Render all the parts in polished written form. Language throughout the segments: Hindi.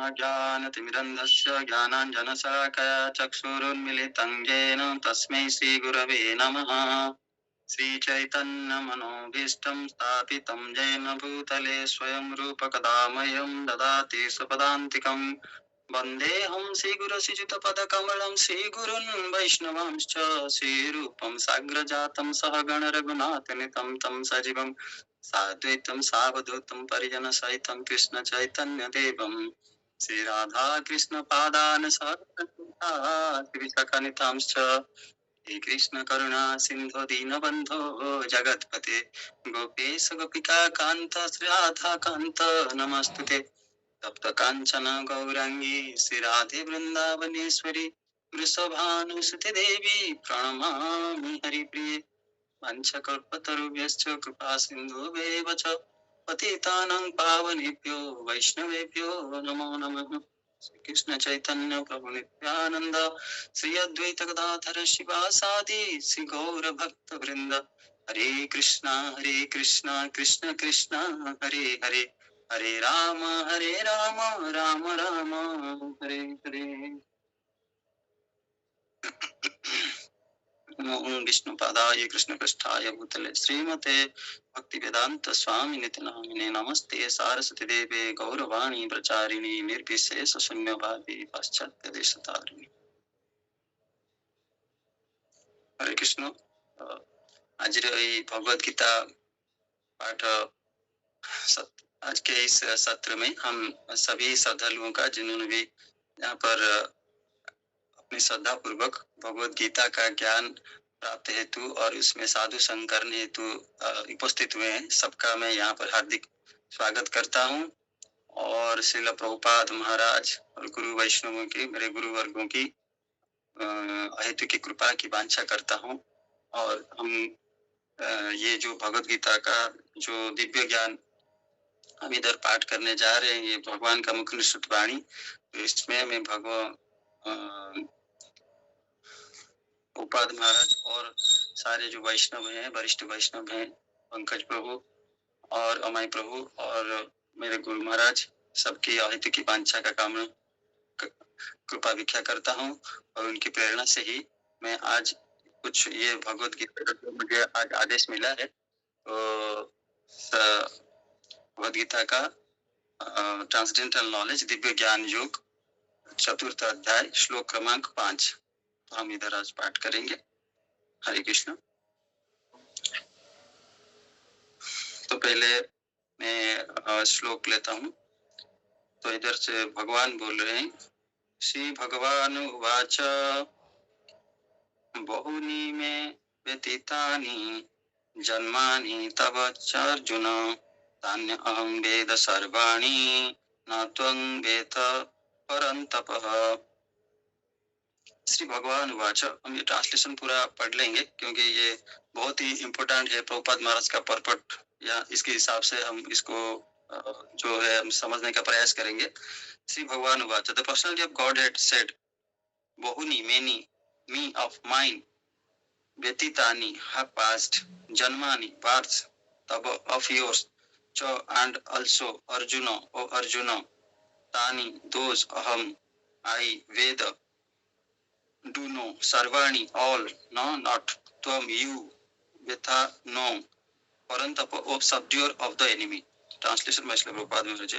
ब्रह्मज्ञानतिमिरन्धस्य ज्ञानाञ्जनशलाकया चक्षुरुन्मिलितं येन तस्मै श्रीगुरवे नमः। श्रीचैतन्यमनोभीष्टं स्थापितं येन भूतले स्वयं रूपकदा मह्यं ददाति स्वपदान्तिकम्। वन्देऽहं श्रीगुरुश्रीयुतपदकमलं श्रीगुरून् वैष्णवांश्च श्रीरूपं साग्रजातं सहगण रघुनाथनितं तं सजीवं साद्वैतं सावधूतं परिजनसहितं कृष्ण चैतन्यदेवं श्रीराधा कृष्ण पादान् श्रीसखनितांश्च हे कृष्ण करुणा सिंधु दीनबंधो जगतपते गोपेश गोपिका कांत श्री राधा कांत नमस्तुते तप्त कांचन गौरांगी श्री राधे वृंदावनेश्वरी वृषभानुसुते देवी प्रणमामि हरिप्रिये वंशकल्पतरुभ्यश्च कृपा सिन्धुभ्येव च पतितानां पावनेभ्यो वैष्णवेभ्यो नमो नमः। श्री कृष्ण चैतन्य प्रभु नित्यानंद श्री अद्वैत गदाधर शिवासादि श्री गौर भक्त वृंद हरे कृष्णा कृष्ण कृष्ण हरे हरे हरे राम राम राम हरे हरे। नमो विष्णुपादाय कृष्णपृष्ठाय भूतले श्रीमते भक्तिवेदांत स्वामिनिति नामिने नमस्ते सारस्वती देवे गौरवाणी प्रचारिणी निर्विशेष शून्यवादी पाश्चात्य देशतारिणी। हरे कृष्ण। आज भगवद गीता पाठ आज के इस सत्र में हम सभी श्रद्धालुओं का जिन्होंने भी यहाँ पर अपनी श्रद्धा पूर्वक भगवद गीता का ज्ञान प्राप्त हेतु और उसमें साधु संग करने हेतु उपस्थित हुए हैं, सबका मैं यहाँ पर हार्दिक स्वागत करता हूँ और श्रील प्रभुपाद महाराज और गुरु वैष्णवों की मेरे गुरु वर्गों की हेतु की कृपा की वांछा करता हूँ। और हम ये जो भगवद गीता का जो दिव्य ज्ञान हम इधर पाठ करने जा रहे हैं, ये भगवान का मुख निश्चित वाणी, तो इसमें मैं भगवान उपाद महाराज और सारे जो वैष्णव हैं, वरिष्ठ वैष्णव हैं, पंकज प्रभु और अमय प्रभु और मेरे गुरु महाराज, सबकी आहित की वांछा का कामना कृपा भिक्षा करता हूँ और उनकी प्रेरणा से ही मैं आज कुछ ये भगवद गीता का मुझे आज आदेश मिला है, तो भगवद गीता का ट्रांसडेंटल नॉलेज दिव्य ज्ञान योग चतुर्थ अध्याय श्लोक क्रमांक 5 तो हम इधर आज पाठ करेंगे। हरे कृष्ण। तो पहले मैं श्लोक लेता हूँ। तो इधर से भगवान बोल रहे हैं। श्री भगवान उवाच बहुनी मे व्यतीतानि जन्मानि तव चार्जुन तान्य अहं वेद सर्वाणि न त्वं वेद परन्तपः। श्री भगवान उवाच। हम ये ट्रांसलेशन पूरा पढ़ लेंगे क्योंकि ये बहुत ही इम्पोर्टेंट है। प्रभुपाद महाराज का पर्पट या इसके हिसाब से हम इसको जो है हम समझने का प्रयास करेंगे। श्री भगवान उवाच। The personality of God had said बहुनी मेनी मी ऑफ माइन व्यतीतानि have passed janmani births तब of yours च and also Arjuna o Arjuna tani those aham I Veda do know sarvani all no not tvam you Vetha no parantapa of subduer of the enemy. Translation by Srila Prabhupada Maharaj.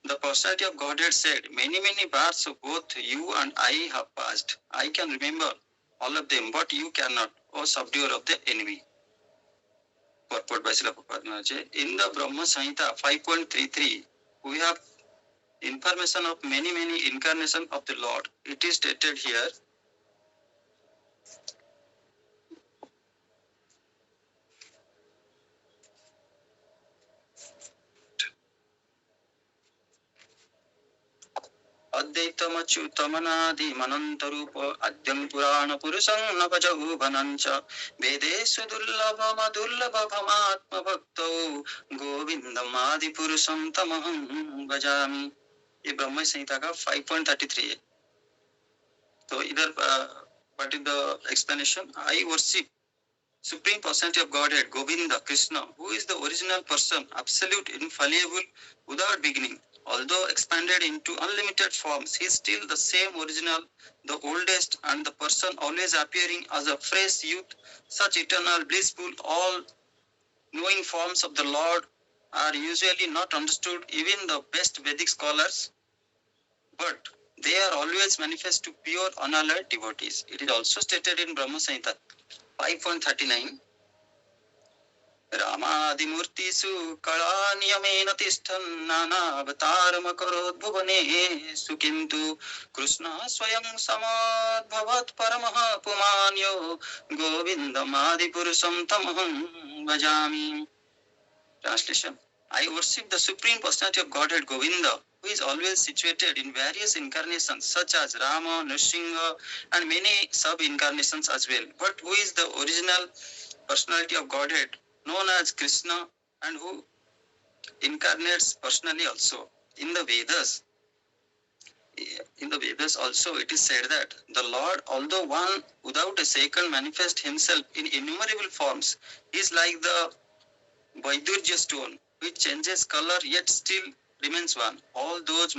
The personality of Godhead said, many births of both you and I have passed. I can remember all of them, but you cannot, O subduer of the enemy. Purport by Srila Prabhupada Maharaj. In the Brahma Samhita 5.33, we have information of many incarnations of the Lord. It is stated here. अद्वैतमच्युतमनादि मनन्तरूप अद्यं पुराण पुरुषं न भजहु भनञ्च वेदेषु दुर्लभमदुर्लभमात्मभक्तौ गोविन्दम् आदिपुरुषं तमहं भजामि। ये ब्रह्म संहिता का 5.33 है। तो इधर what is the explanation? I worship Supreme Personality of Godhead, Govinda, Krishna, who is the original person, absolute, infallible, without beginning. Although expanded into unlimited forms, he is still the same original, the oldest, and the person always appearing as a fresh youth. Such eternal, blissful, all knowing forms of the Lord are usually not understood even the best Vedic scholars, but they are always manifest to pure unalloyed devotees. It is also stated in Brahma Samhita 5.39. रामादिमूर्तिषु कलानियमेन तिष्ठन् नानावतारमकरोद्भुवनेषु किन्तु कृष्णः स्वयं समाद्भवत् परमः पुमान्यो गोविन्दमादिपुरुषं तमहं भजामि. Translation: I worship the Supreme Personality of Godhead Govinda, who is always situated in various incarnations such as Rama, Nrsimha, and many sub-incarnations as well, but who is the original personality of Godhead known as Krishna and who incarnates personally also. In the Vedas also it is said that the Lord, although one without a second, manifests himself in innumerable forms. He is like the Vaidurja stone, which changes color yet still remains one. All those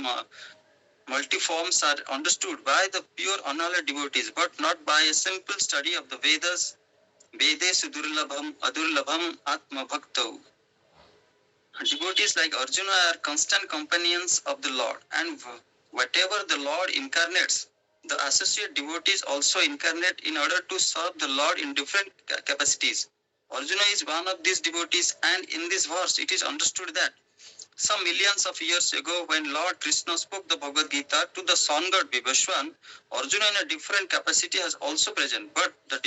multiforms are understood by the pure unalloyed devotees, but not by a simple study of the Vedas. Vedesu durlabham adurlabham atma bhaktau. Devotees like Arjuna are constant companions of the Lord, and whatever the Lord incarnates, the associate devotees also incarnate in order to serve the Lord in different capacities. Arjuna is one of these devotees, and in this verse it is understood that some millions of years ago, when Lord Krishna spoke the Bhagavad Gita to the sun god Vivaswan, Arjuna in a different capacity has also present. But the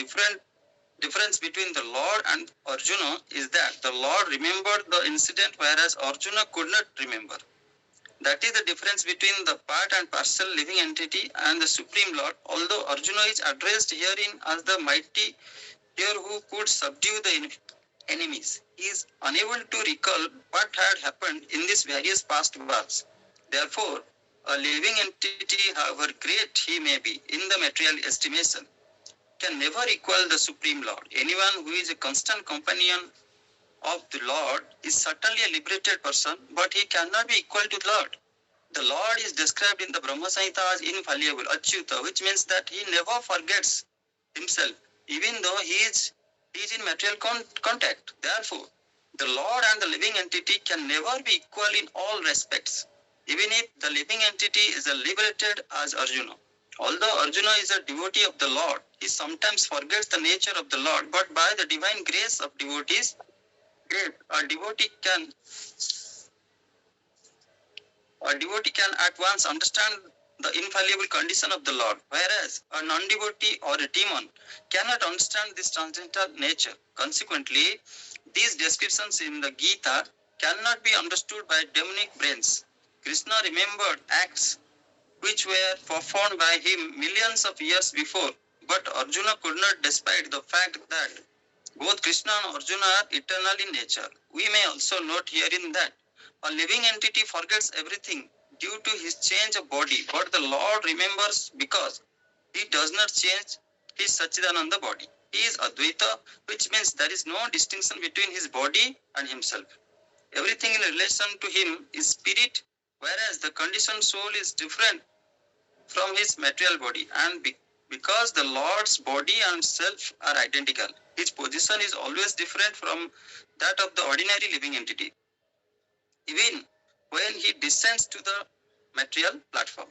difference between the Lord and Arjuna is that the Lord remembered the incident whereas Arjuna could not remember. That is the difference between the part and parcel living entity and the Supreme Lord. Although Arjuna is addressed herein as the mighty here who could subdue the enemies, he is unable to recall what had happened in these various past births. Therefore, a living entity, however great he may be in the material estimation, can never equal the Supreme Lord. Anyone who is a constant companion of the Lord is certainly a liberated person, but he cannot be equal to the Lord. The Lord is described in the Brahma Samhita as infallible, Achyuta, which means that he never forgets himself, even though he is in material contact. Therefore, the Lord and the living entity can never be equal in all respects, even if the living entity is as liberated as Arjuna. Although Arjuna is a devotee of the Lord, he sometimes forgets the nature of the Lord, but by the divine grace of devotees, a devotee can at once understand the infallible condition of the Lord, whereas a non-devotee or a demon cannot understand this transcendental nature. Consequently, these descriptions in the Gita cannot be understood by demonic brains. Krishna remembered acts which were performed by him millions of years before, but Arjuna could not, despite the fact that both Krishna and Arjuna are eternal in nature. We may also note herein that a living entity forgets everything due to his change of body, but the Lord remembers because he does not change his Satchidananda body. He is Advaita, which means there is no distinction between his body and himself. Everything in relation to him is spirit, whereas the conditioned soul is different from his material body, and because the Lord's body and self are identical, his position is always different from that of the ordinary living entity, even when he descends to the material platform.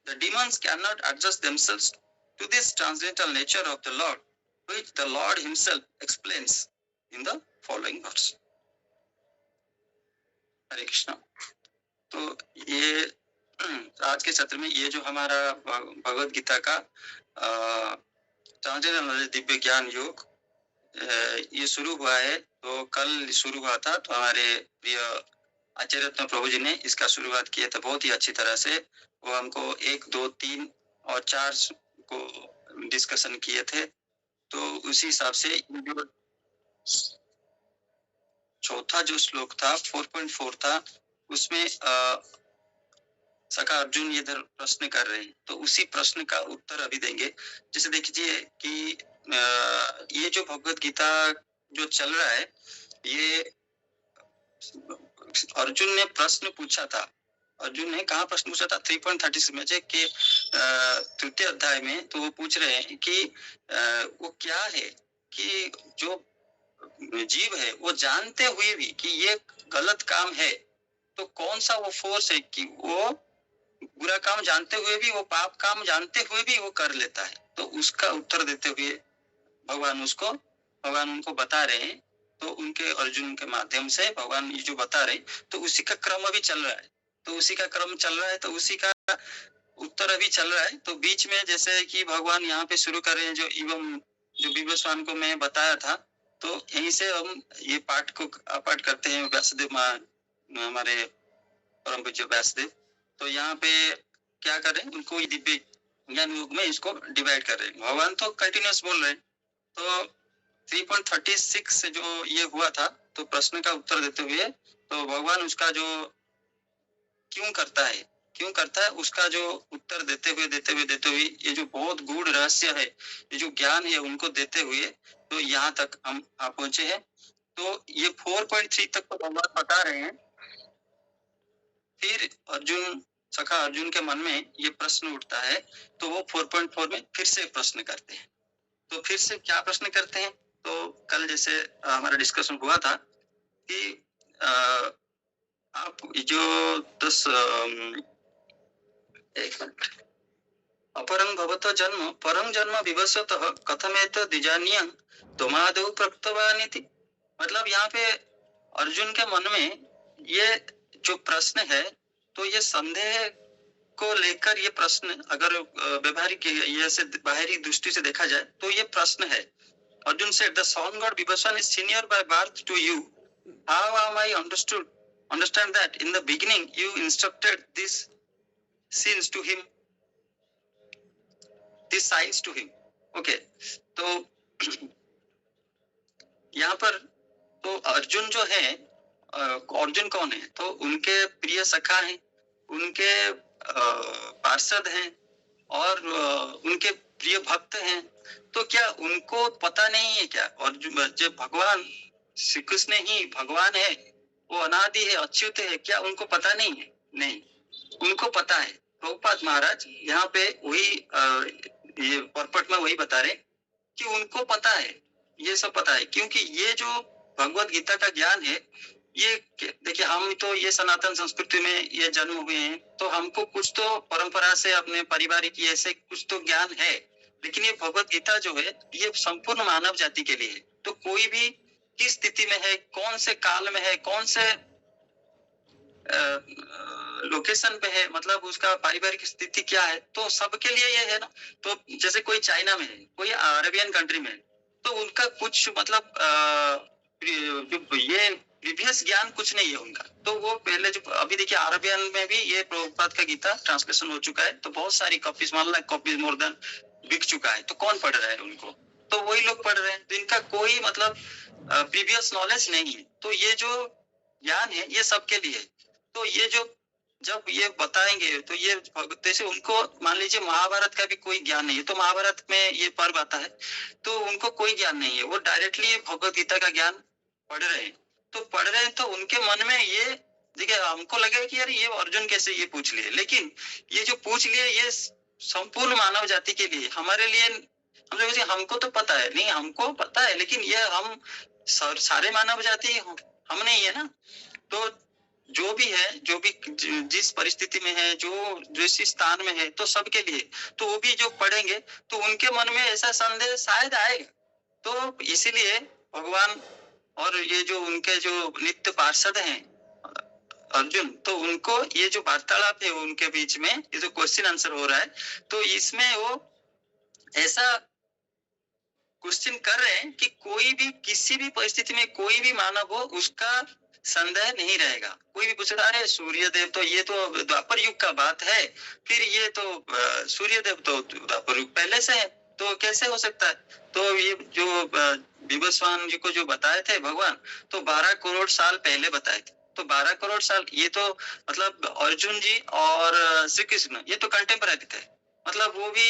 The demons cannot adjust themselves to this transcendental nature of the Lord, which the Lord himself explains in the following verse. Hare Krishna. तो ये आज के सत्र में ये जो हमारा भगवद गीता का ट्रांसजेंडर दिव्य ज्ञान योग ये शुरू हुआ है, तो कल शुरू हुआ था, तो हमारे प्रिय आचार्य रत्न प्रभु जी ने इसका शुरुआत किया था बहुत ही अच्छी तरह से। वो हमको 1, 2, 3 और 4 को डिस्कशन किए थे, तो उसी हिसाब से चौथा जो श्लोक था 4.4 था, उसमें सखा अर्जुन ये इधर प्रश्न कर रहे हैं, तो उसी प्रश्न का उत्तर अभी देंगे। जैसे देखिए कि ये जो भगवत गीता जो चल रहा है, ये अर्जुन ने प्रश्न पूछा था अर्जुन ने कहाँ प्रश्न पूछा था 3.36 में कि तृतीय अध्याय में, तो वो पूछ रहे हैं कि वो क्या है कि जो जीव है वो जानते हुए भी कि ये गलत काम है, तो कौन सा वो फोर्स है कि वो बुरा काम जानते हुए भी, वो पाप काम जानते हुए भी वो कर लेता है। तो उसका उत्तर देते हुए भगवान उनको बता रहे हैं। तो उनके अर्जुन के माध्यम से भगवान ये जो बता रहे हैं, तो उसी का क्रम अभी चल रहा है, तो उसी का क्रम चल रहा है, तो उसी का उत्तर अभी चल रहा है। तो बीच में जैसे कि भगवान यहाँ पे शुरू कर रहे हैं, जो विवस्वान को मैं बताया था, तो यहीं से हम ये पाठ को पाठ करते हैं व्यासदेव हमारे परम पूज्य व्यासदेव। तो यहाँ पे क्या कर रहे हैं, उनको दिव्य ज्ञान योग में इसको डिवाइड कर रहे हैं। भगवान तो कंटिन्यूस बोल रहे हैं। तो 3.36 जो ये हुआ था, तो प्रश्न का उत्तर देते हुए तो भगवान उसका जो क्यों करता है उसका जो उत्तर देते हुए ये जो बहुत गूढ़ रहस्य है, ये जो ज्ञान है उनको देते हुए तो यहाँ तक हम आ पहुंचे हैं। तो ये 4.3 तक तो भगवान बता रहे हैं। फिर सखा अर्जुन के मन में ये प्रश्न उठता है, तो वो 4.4 में फिर से प्रश्न करते हैं। तो फिर से क्या प्रश्न करते हैं, तो कल जैसे हमारा डिस्कशन हुआ था कि आप जो 10 एक मिनट, अपरं भवतो जन्म परं जन्म विवशतः कथमेतद् द्विजान्यं त्वमादौ प्रकृतवानिति। मतलब यहाँ पे अर्जुन के मन में ये जो प्रश्न है, तो ये संदेह को लेकर ये प्रश्न अगर व्यवहारिक ये से बाहरी दृष्टि से देखा जाए तो ये प्रश्न है। Arjun said, the sun god Vibhasan is senior by birth to you. How am I understand that in the beginning you instructed these scenes to him, these signs to him. Okay, तो यहाँ पर तो अर्जुन जो है, अर्जुन कौन है, तो उनके प्रिय सखा हैं, उनके पार्षद हैं और उनके प्रिय भक्त हैं। तो क्या उनको पता नहीं है क्या, और जो भगवान श्री कृष्ण ही भगवान है, वो अनादि है, अच्युत है, क्या उनको पता नहीं है? नहीं, उनको पता है। प्रभुपाद महाराज यहाँ पे वही ये पर्पट में वही बता रहे कि उनको पता है, ये सब पता है, क्योंकि ये जो भगवत गीता का ज्ञान है, ये देखिए हम तो ये सनातन संस्कृति में ये जन्म हुए हैं, तो हमको कुछ तो परंपरा से अपने पारिवारिक ऐसे कुछ तो ज्ञान है, लेकिन ये भगवत गीता जो है ये संपूर्ण मानव जाति के लिए है। तो कोई भी किस स्थिति में है, कौन से काल में है, कौन से लोकेशन पे है, मतलब उसका पारिवारिक स्थिति क्या है, तो सबके लिए ये है ना। तो जैसे कोई चाइना में है, कोई अरेबियन कंट्री में है, तो उनका कुछ मतलब ये प्रीवियस ज्ञान कुछ नहीं है उनका। तो वो पहले जो अभी देखिए अरेबियन में भी ये प्रभुपाद का गीता ट्रांसलेशन हो चुका है, तो बहुत सारी copies, 1 lakh copies more than बिक चुका है। तो कौन पढ़ रहा है उनको, तो वही लोग पढ़ रहे हैं, तो इनका कोई मतलब प्रीवियस नॉलेज नहीं है। तो ये जो ज्ञान है ये सबके लिए है। तो ये जो जब ये बताएंगे तो ये जैसे उनको मान लीजिए महाभारत का भी कोई ज्ञान नहीं है, तो महाभारत में ये पर्व आता है तो उनको कोई ज्ञान नहीं है, वो डायरेक्टली भगवत गीता का ज्ञान पढ़ रहे हैं। तो पढ़ रहे हैं तो उनके मन में ये देखिए, हमको लगे कि यार ये अर्जुन कैसे ये पूछ लिए, लेकिन ये जो पूछ लिए ये संपूर्ण मानव जाति के लिए, हमारे लिए हमको तो पता है नहीं, हमको पता है, लेकिन ये हम सारे मानव जाति हम नहीं है ना। तो जो भी है, जो भी जिस परिस्थिति में है, जो जिस स्थान में है, तो सबके लिए, तो वो भी जो पढ़ेंगे तो उनके मन में ऐसा संदेह शायद आएगा। तो इसीलिए भगवान और ये जो उनके जो नित्य पार्षद हैं अर्जुन, तो उनको ये जो वार्तालाप है उनके बीच में, ये जो क्वेश्चन आंसर हो रहा है, तो इसमें वो ऐसा क्वेश्चन कर रहे हैं कि कोई भी किसी भी परिस्थिति में कोई भी मानव हो उसका संदेह नहीं रहेगा। कोई भी पूछेगा अरे सूर्यदेव तो ये तो द्वापर युग का बात है, फिर ये तो सूर्यदेव तो द्वापर युग पहले से है, तो कैसे हो सकता है? तो ये जो विवस्वान जी को जो बताए थे भगवान, तो 12 करोड़ साल पहले बताए थे। तो 12 करोड़ साल ये तो मतलब अर्जुन जी और श्री कृष्ण ये तो कंटेम्पररी थे, मतलब वो भी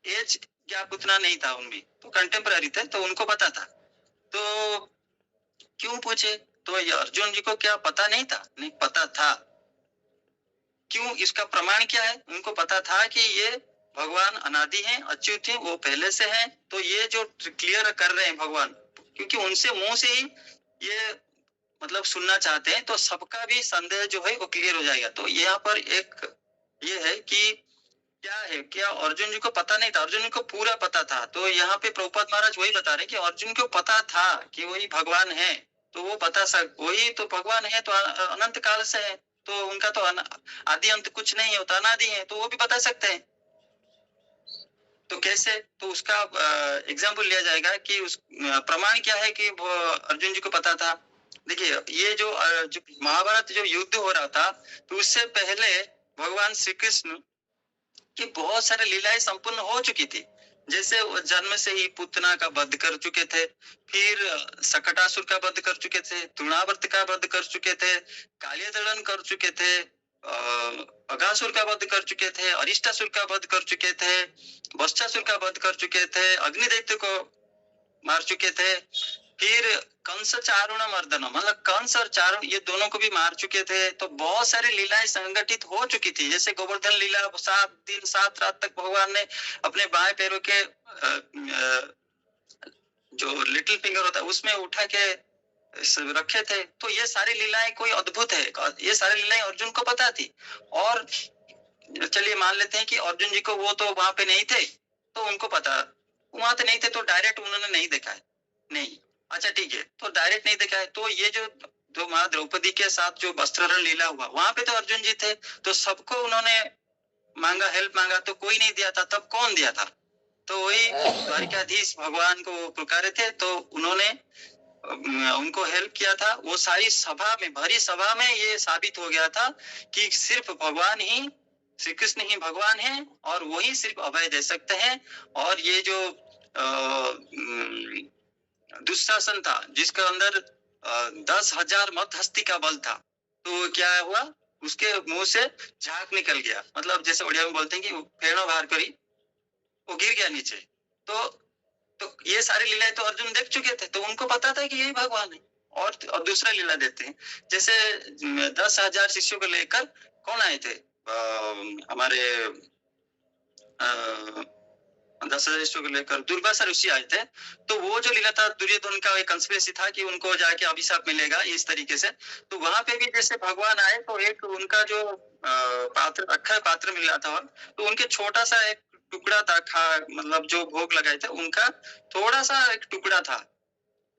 एज गैप उतना नहीं था उनमें, तो कंटेम्पररी थे, तो उनको पता था। तो क्यों पूछे, तो ये अर्जुन जी को क्या पता नहीं था? नहीं, पता था। क्यों, इसका प्रमाण क्या है? उनको पता था कि ये भगवान अनादि हैं, अच्युत हैं, वो पहले से हैं। तो ये जो क्लियर कर रहे हैं भगवान, क्योंकि उनसे मुंह से ही ये मतलब सुनना चाहते हैं, तो सबका भी संदेह जो है वो क्लियर हो जाएगा। तो यहाँ पर एक ये है कि क्या है, क्या अर्जुन जी को पता नहीं था? अर्जुन जी को पूरा पता था। तो यहाँ पे प्रभुपाद महाराज वही बता रहे हैं कि अर्जुन को पता था कि वही भगवान है, तो वो वही तो भगवान है, तो अनंत काल से है, तो उनका तो आदि अंत कुछ नहीं होता, अनादि है, तो वो भी बता सकते हैं। तो कैसे? तो उसका एग्जाम्पल लिया जाएगा कि उस प्रमाण क्या है कि वो अर्जुन जी को पता था। देखिए, ये जो महाभारत जो युद्ध हो रहा था, तो उससे पहले भगवान श्री कृष्ण की बहुत सारे लीलाएं संपूर्ण हो चुकी थी। जैसे वो जन्म से ही पुतना का वध कर चुके थे, फिर सकटासुर का वध कर चुके थे, तृणावर्त का वध कर चुके थे, कालियदलन कर चुके थे, अगासुर का वध कर चुके थे, अरिष्टासुर का वध कर चुके थे, वत्सासुर का वध कर चुके थे, अग्निदैत्य को मार चुके थे, फिर कंस चारुण मर्दन, मतलब कंस और चारुण ये दोनों को भी मार चुके थे। तो बहुत सारी लीलाएं संगठित हो चुकी थी। जैसे गोवर्धन लीला, 7 दिन 7 रात तक भगवान ने अपने बाएं पैरों के जो लिटिल फिंगर होता है उसमें उठा के रखे थे। तो ये सारी लीलाएं कोई अद्भुत है, ये सारी लीलाएं अर्जुन को पता थी। और चलिए मान लेते हैं कि अर्जुन जी को वो तो वहां पे नहीं थे, तो उनको पता, वहां पे नहीं थे तो डायरेक्ट उन्होंने नहीं देखा है, नहीं, अच्छा ठीक है, तो डायरेक्ट नहीं देखा है। तो ये जो माँ द्रौपदी के साथ जो वस्त्रहरण लीला हुआ, वहां पे तो अर्जुन जी थे, तो सबको उन्होंने मांगा, हेल्प मांगा, तो कोई नहीं दिया था, तब कौन दिया था? तो वही द्वारिकाधीश भगवान को पुकारे थे, तो उन्होंने उनको हेल्प किया था। वो सारी सभा में, भरी सभा में ये साबित हो गया था कि सिर्फ भगवान ही, श्री कृष्ण ही भगवान हैं, और वही सिर्फ अभय दे सकते हैं। और ये जो दुशासन था, जिसके अंदर 10,000 मत हस्ती का बल था, तो क्या हुआ, उसके मुंह से झाग निकल गया, मतलब जैसे उड़िया में बोलते हैं कि फेड़ो बाहर करी, वो गिर गया नीचे। तो ये सारी लीलाएं तो अर्जुन देख चुके थे, तो उनको पता था कि यही भगवान है। और दूसरा लीला देते हैं, जैसे 10,000 शिष्यों को लेकर कौन आए थे, हमारे 10,000 शिष्यों को लेकर दुर्वासा ऋषि आए थे। तो वो जो लीला था, दुर्योधन का एक कंस्पिरेसी था कि उनको जाके अभिशाप मिलेगा इस तरीके से। तो वहां पे भी जैसे भगवान आए, तो एक उनका जो पात्र, अक्षय पात्र मिला था, तो उनके छोटा सा एक टुकड़ा था, मतलब जो भोग लगाए थे उनका थोड़ा सा एक टुकड़ा था,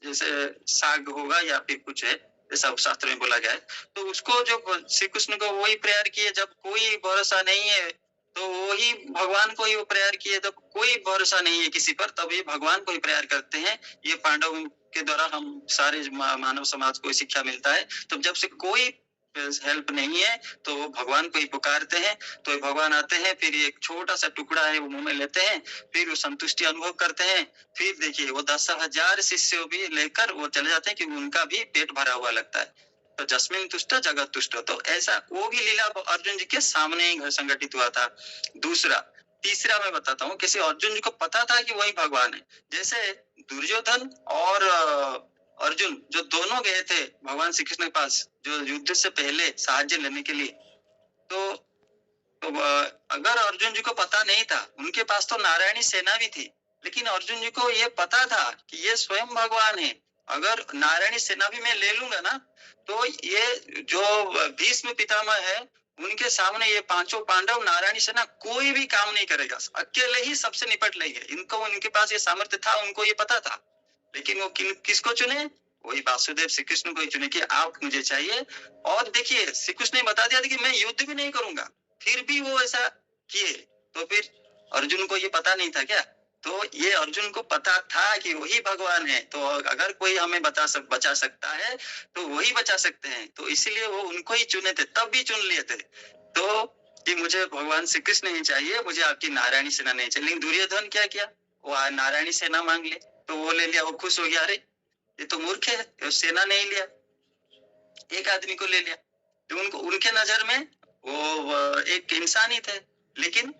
जैसे साग होगा या फिर कुछ है, ऐसा शास्त्र में बोला गया है। तो उसको जो श्री कृष्ण को वही प्रेयर किए, जब कोई भरोसा नहीं है, तो वही भगवान को ही वो प्रेयर किए, जब कोई भरोसा नहीं है किसी पर, तब ये भगवान को ही प्रेयर करते हैं। ये पांडव के द्वारा हम सारे मानव समाज को शिक्षा मिलता है। तो जब से कोई हेल्प नहीं है, तो वो भगवान को ही पुकारते हैं, तो भगवान आते हैं, फिर एक छोटा सा टुकड़ा है वो मुंह में लेते हैं, फिर वो संतुष्टि अनुभव करते हैं। फिर देखिए, वो 10,000 शिष्य भी लेकर वो चले जाते हैं कि उनका भी पेट भरा हुआ लगता है। तो जस्मिन तुष्ट जगत तुष्ट, तो ऐसा वो भी लीला अर्जुन जी के सामने ही संगठित हुआ था। तीसरा मैं बताता हूँ, किसी अर्जुन जी को पता था कि वही भगवान है। जैसे दुर्योधन और अर्जुन जो दोनों गए थे भगवान श्री कृष्ण के पास, जो युद्ध से पहले साहाय्य लेने के लिए, तो अगर अर्जुन जी को पता नहीं था, उनके पास तो नारायणी सेना भी थी, लेकिन अर्जुन जी को ये पता था कि ये स्वयं भगवान है। अगर नारायणी सेना भी मैं ले लूंगा ना, तो ये जो भीष्म पितामह है, उनके सामने ये पांचों पांडव, नारायणी सेना कोई भी काम नहीं करेगा, अकेले ही सबसे निपट लेंगे। उनके पास ये सामर्थ्य था, उनको ये पता था। लेकिन वो किसको चुने? वही वासुदेव श्री कृष्ण को ही चुने कि आप मुझे चाहिए। और देखिए, श्री कृष्ण ने बता दिया था कि मैं युद्ध भी नहीं करूंगा, फिर भी वो ऐसा किए। तो फिर अर्जुन को ये पता नहीं था क्या? तो ये अर्जुन को पता था कि वही भगवान है। तो अगर कोई हमें बचा सकता है, तो वही बचा सकते हैं। तो इसीलिए वो उनको ही चुने थे, तब भी चुन लिए थे। तो कि मुझे भगवान श्री कृष्ण ही चाहिए, मुझे आपकी नारायणी सेना नहीं चाहिए। लेकिन दुर्योधन क्या किया, वो नारायणी सेना मांग ले, तो वो ले लिया, वो खुश हो गया, अरे ये तो मूर्ख है, सेना नहीं लिया, एक आदमी को ले लिया। तो उनके नजर में वो एक इंसान ही थे, लेकिन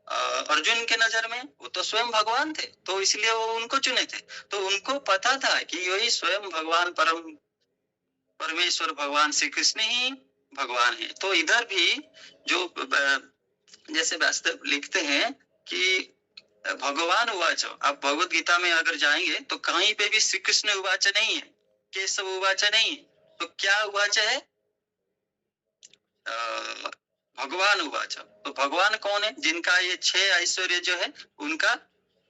अर्जुन के नजर में वो तो स्वयं भगवान थे, तो इसलिए वो उनको चुने थे। तो उनको पता था कि यही स्वयं भगवान परमेश्वर भगवान श्री कृष्ण ही भगवान है। तो इधर भी जो जैसे वास्तव लिखते हैं कि भगवान उवाच, आप भगवत गीता में अगर जाएंगे तो कहीं पे भी श्री कृष्ण उवाच नहीं है, केशव उवाच नहीं है, तो क्या उवाच है? भगवान उवाच। तो भगवान कौन है? जिनका ये 6 ऐश्वर्य जो है उनका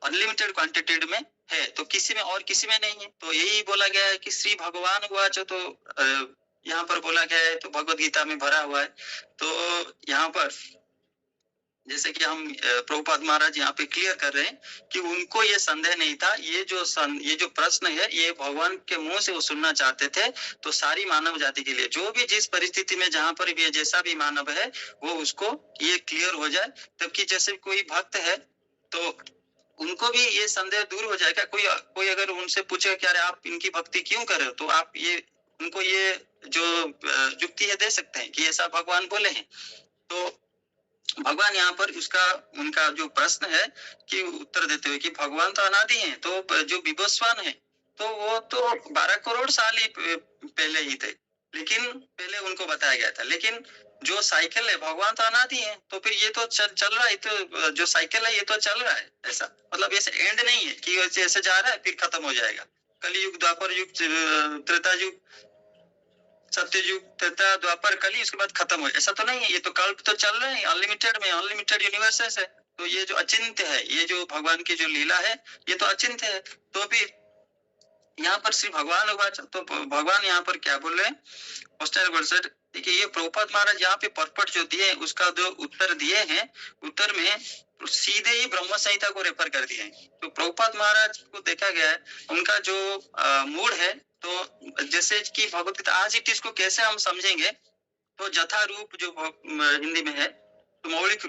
अनलिमिटेड क्वांटिटी में है, तो किसी में और किसी में नहीं है। तो यही बोला गया है कि श्री भगवान उवाच, तो यहाँ पर बोला गया है, तो भगवत गीता में भरा हुआ है। तो यहाँ पर जैसे कि हम प्रभुपाद महाराज यहाँ पे क्लियर कर रहे हैं कि उनको ये संदेह नहीं था, ये जो प्रश्न है ये भगवान के मुंह से वो सुनना चाहते थे। तो सारी मानव जाति के लिए जो भी जिस परिस्थिति में जहाँ पर भी जैसा भी मानव है वो उसको ये क्लियर हो जाए। तबकि जैसे कोई भक्त है तो उनको भी ये संदेह दूर हो जाएगा। कोई अगर उनसे पूछे कि अरे आप इनकी भक्ति क्यों कर रहे हो, तो आप ये उनको ये जो युक्ति है दे सकते हैं कि ऐसा भगवान बोले हैं। तो भगवान यहाँ पर उनका जो प्रश्न है कि उत्तर देते हुए कि भगवान तो अनादि हैं, तो जो विवस्वान है तो वो तो 12 करोड़ साल ही पहले ही थे, लेकिन पहले उनको बताया गया था। लेकिन जो साइकिल है भगवान तो अनादि है, तो फिर ये तो चल रहा है, तो जो साइकिल है ये तो चल रहा है। ऐसा मतलब ऐसे एंड नहीं है कि ऐसे जा रहा है फिर खत्म हो जाएगा। कलयुग, द्वापर युग, त्रेता युग, सत्ययुग, त्रेता, द्वापर, कली, उसके बाद खत्म हो, ऐसा तो नहीं है। ये तो कल्प तो चल रहे हैं अनलिमिटेड में, अनलिमिटेड यूनिवर्सेस है। तो ये जो अचिंत्य है, ये जो भगवान की जो लीला है ये तो अचिंत्य है। तो भी यहाँ पर श्री भगवान होगा, तो भगवान यहाँ पर क्या बोल रहे हैं? देखिए ये प्रभुपाद महाराज यहाँ पे परपट जो दिए उसका जो उत्तर दिए हैं, उत्तर में सीधे ही ब्रह्म संहिता को रेफर कर दिए हैं। तो प्रभुपाद महाराज को देखा गया है उनका जो मूड है, तो जैसे कि भगवत गीता आज इट इसको कैसे हम समझेंगे, तो जथा रूप जो हिंदी में है, तो मौलिक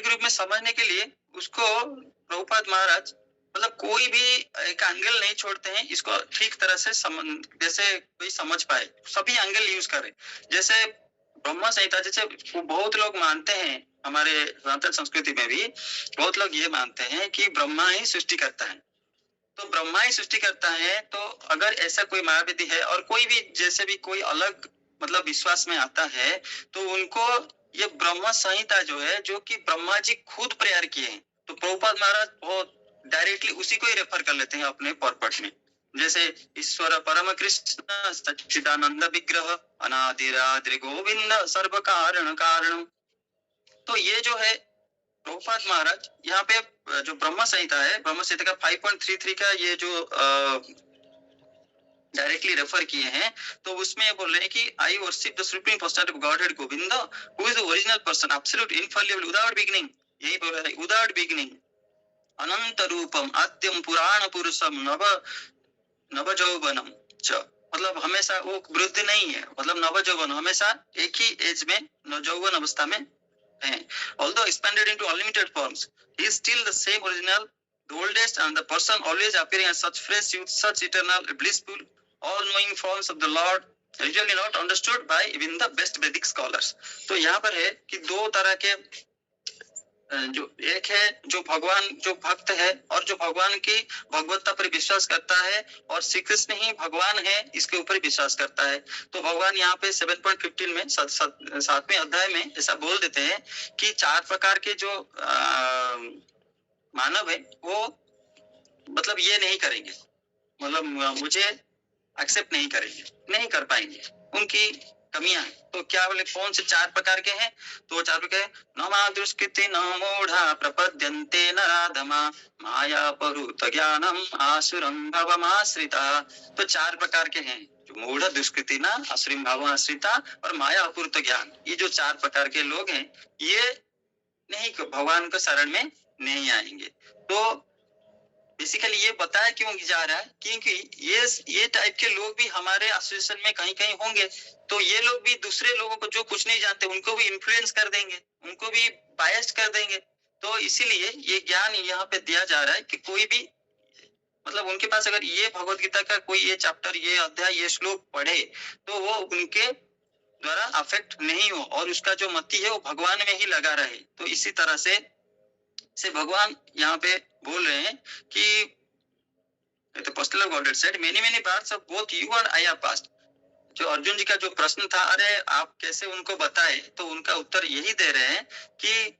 रूप में समझने के लिए उसको प्रभुपाद महाराज मतलब कोई भी एक एंगल नहीं छोड़ते हैं, इसको ठीक तरह से जैसे कोई समझ पाए, सभी एंगल यूज करें। जैसे ब्रह्म संहिता, जैसे बहुत लोग मानते हैं, हमारे सनातन संस्कृति में भी बहुत लोग ये मानते हैं कि ब्रह्मा ही सृष्टि करता है। तो ब्रह्मा ही सृष्टि करता है, तो अगर ऐसा कोई मायावादी है और कोई भी जैसे भी कोई अलग मतलब विश्वास में आता है, तो उनको ये ब्रह्म संहिता जो है, जो कि ब्रह्मा जी खुद प्रेयर किए हैं, तो प्रभुपाद महाराज बहुत डायरेक्टली उसी को ही रेफर कर लेते हैं अपने पर्पट में। जैसे ईश्वर परम कृष्ण सच्चिदानंद विग्रह अनादिराद्रि गोविंद सर्व कारण कारण। तो ये जो है प्रभुपाद महाराज यहाँ पे जो ब्रह्म संहिता है, ब्रह्म संहिता का 5.33 का ये जो डायरेक्टली रेफर किए हैं, तो उसमें ये बोल रहे हैं कि आई worship the supreme personality of godhead Govind who is the original person absolute Infallible without beginning. यही बोल रहा है, विदाउट बिगिनिंग, अनंत रूपम आद्यम पुराण पुरुषम नव नव जौवनम च, मतलब हमेशा वो वृद्ध नहीं है, मतलब नव जौवन, हमेशा एक ही एज में नवजौवन अवस्था में है। Although expanded into unlimited forms, he is still the same original, the oldest, and the person always appearing as such fresh youth, such eternal, blissful, all-knowing forms of the Lord, usually not understood by even the best Vedic scholars. तो यहाँ पर है कि दो तरह के जो एक है जो भगवान जो भक्त है और जो भगवान की भगवत्ता पर विश्वास करता है और श्री कृष्ण ही भगवान है इसके ऊपर विश्वास करता है। तो भगवान यहाँ पे 7.15 में 7वें अध्याय में ऐसा बोल देते हैं कि 4 प्रकार के जो मानव है वो मतलब ये नहीं करेंगे, मतलब मुझे एक्सेप्ट नहीं करेंगे, नहीं कर पाएंगे, उनकी कमियां हैं। तो क्या बोले कौन से 4 प्रकार के हैं? तो 4 प्रकार, न मा दुष्कृति न मूढ़ा प्रपद्यन्ते नराधमा माया परुत ज्ञानम आसुरं भवमाश्रिता। तो 4 प्रकार के हैं, जो मूढ़, दुष्कृति न, आसुरं भवमाश्रिता और माया अपूर्त ज्ञान। ये जो 4 प्रकार के लोग हैं ये नहीं भगवान के शरण में नहीं आएंगे। तो बेसिकली ये बताया क्यों जा रहा है, क्योंकि ये टाइप के लोग भी हमारे एसोसिएशन में कहीं कहीं होंगे। तो ये लोग भी दूसरे लोगों को जो कुछ नहीं जानते उनको भी इन्फ्लुएंस कर देंगे, उनको भी बायस कर देंगे। तो इसीलिए ये ज्ञान यहाँ पे दिया जा रहा है कि कोई भी मतलब उनके पास अगर ये भगवत गीता का कोई ये चैप्टर, ये अध्याय, ये श्लोक पढ़े तो वो उनके द्वारा अफेक्ट नहीं हो और उसका जो मति है वो भगवान में ही लगा रहे। तो इसी तरह से भगवान यहाँ पे बोल रहे हैं कि the apostle of God said many births of both you and I have passed. जो अर्जुन जी का जो प्रश्न था, अरे आप कैसे उनको बताए, तो उनका उत्तर यही दे रहे हैं कि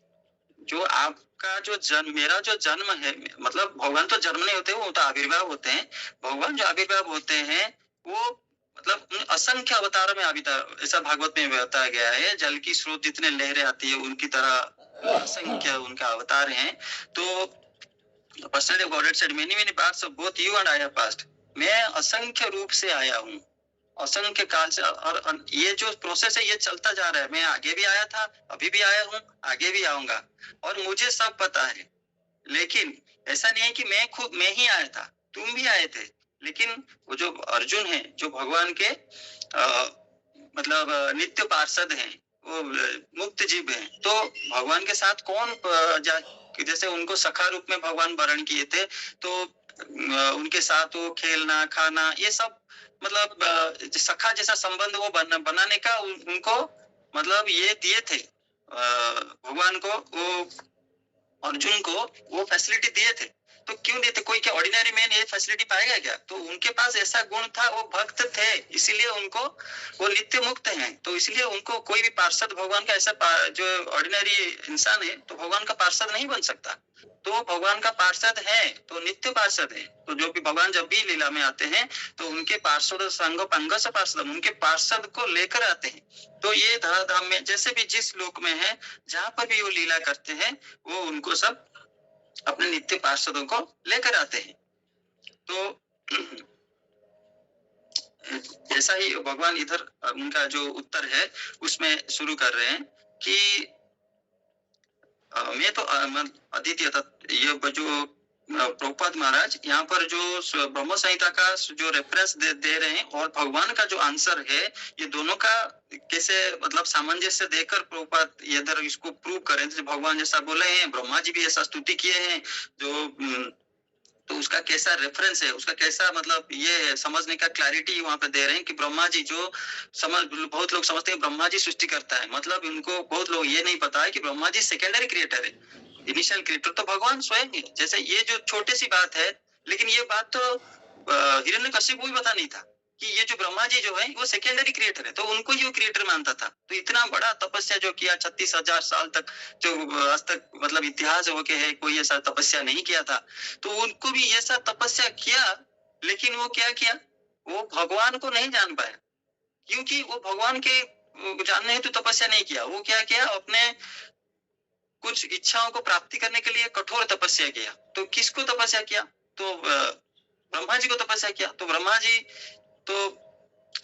जो आपका जो जन्म, मेरा जो जन्म है, मतलब भगवान तो जन्म नहीं होते, वो तो आविर्भाव होते हैं। भगवान जो आविर्भाव होते हैं वो मतलब असंख्य अवतारों में अवतार, ऐसा भागवत में बताया गया है। जल की स्रोत जितने लहरें आती है उनकी तरह असंख्य उनका अवतार हैं। तो personally God said many many parts of both you and I have passed. मैं असंख्य रूप से आया हूँ, असंख्य काल से, और ये जो प्रोसेस है ये चलता जा रहा है। मैं आगे भी आया था, अभी भी आया हूँ, आगे भी आऊंगा, और मुझे सब पता है। लेकिन ऐसा नहीं है कि मैं ही आया था, तुम भी आए थे। लेकिन वो जो अर्जुन है, जो भगवान के मतलब नित्य पार्षद हैं, वो मुक्त जीव हैं, तो भगवान के साथ कौन जैसे उनको सखा रूप में भगवान वर्ण किए थे, तो उनके साथ वो खेलना खाना ये सब मतलब सखा जैसा संबंध वो बनाने का उनको मतलब ये दिए थे। भगवान को वो अर्जुन को वो फैसिलिटी दिए थे। तो क्यों दिए थे? कोई क्या ऑर्डिनरी मैन ये फैसिलिटी पाएगा क्या? तो उनके पास ऐसा गुण था, वो भक्त थे, इसीलिए उनको वो नित्य मुक्त हैं। तो इसलिए उनको कोई भी पार्षद भगवान का ऐसा जो ऑर्डिनरी इंसान है तो भगवान का पार्षद नहीं बन सकता। तो भगवान का पार्षद है तो नित्य पार्षद है। तो जो भी भगवान जब भी लीला में आते हैं तो उनके पार्षद संग पंग से पार्षद, उनके पार्षद को लेकर आते हैं। तो ये धराधाम में जैसे भी जिस लोक में है, जहाँ पर भी वो लीला करते हैं, वो उनको सब अपने नित्य पार्षदों को लेकर आते हैं। तो ऐसा ही भगवान इधर उनका जो उत्तर है उसमें शुरू कर रहे हैं कि मैं तो अद्वितीय, ये जो प्रभुपाद महाराज यहाँ पर जो ब्रह्म संहिता का जो रेफरेंस दे रहे हैं और भगवान का जो आंसर है, ये दोनों का कैसे मतलब सामंजस्य देकर प्रभुपाद इधर इसको प्रूव करें। भगवान जैसा बोले हैं, ब्रह्मा जी भी ऐसा स्तुति किए हैं, जो तो उसका कैसा रेफरेंस है, उसका कैसा मतलब ये समझने का क्लैरिटी वहां पे दे रहे हैं कि ब्रह्मा जी जो बहुत लोग समझते हैं ब्रह्मा जी सृष्टि करता है, मतलब इनको बहुत लोग ये नहीं पता है कि ब्रह्मा जी सेकेंडरी क्रिएटर है, इनिशियल क्रिएटर तो भगवान स्वयं है। जैसे ये जो छोटी सी बात है, लेकिन ये बात तो हिरण्यकश्यप को भी पता नहीं था कि ये जो ब्रह्मा जी जो है वो सेकेंडरी क्रिएटर है, तो उनको ही वो क्रिएटर मानता था। तो इतना बड़ा तपस्या जो किया 36,000 साल तक, जो आज तक मतलब इतिहास हो के है कोई ऐसा तपस्या नहीं किया था, तो उनको भी ऐसा तपस्या किया, लेकिन वो क्या किया, वो भगवान को नहीं जान पाया, क्योंकि वो भगवान के जानने हेतु तपस्या नहीं किया। वो क्या किया, अपने कुछ इच्छाओं को प्राप्ति करने के लिए कठोर तपस्या किया। तो किसको तपस्या किया? तो ब्रह्मा जी को तपस्या किया। तो ब्रह्मा जी तो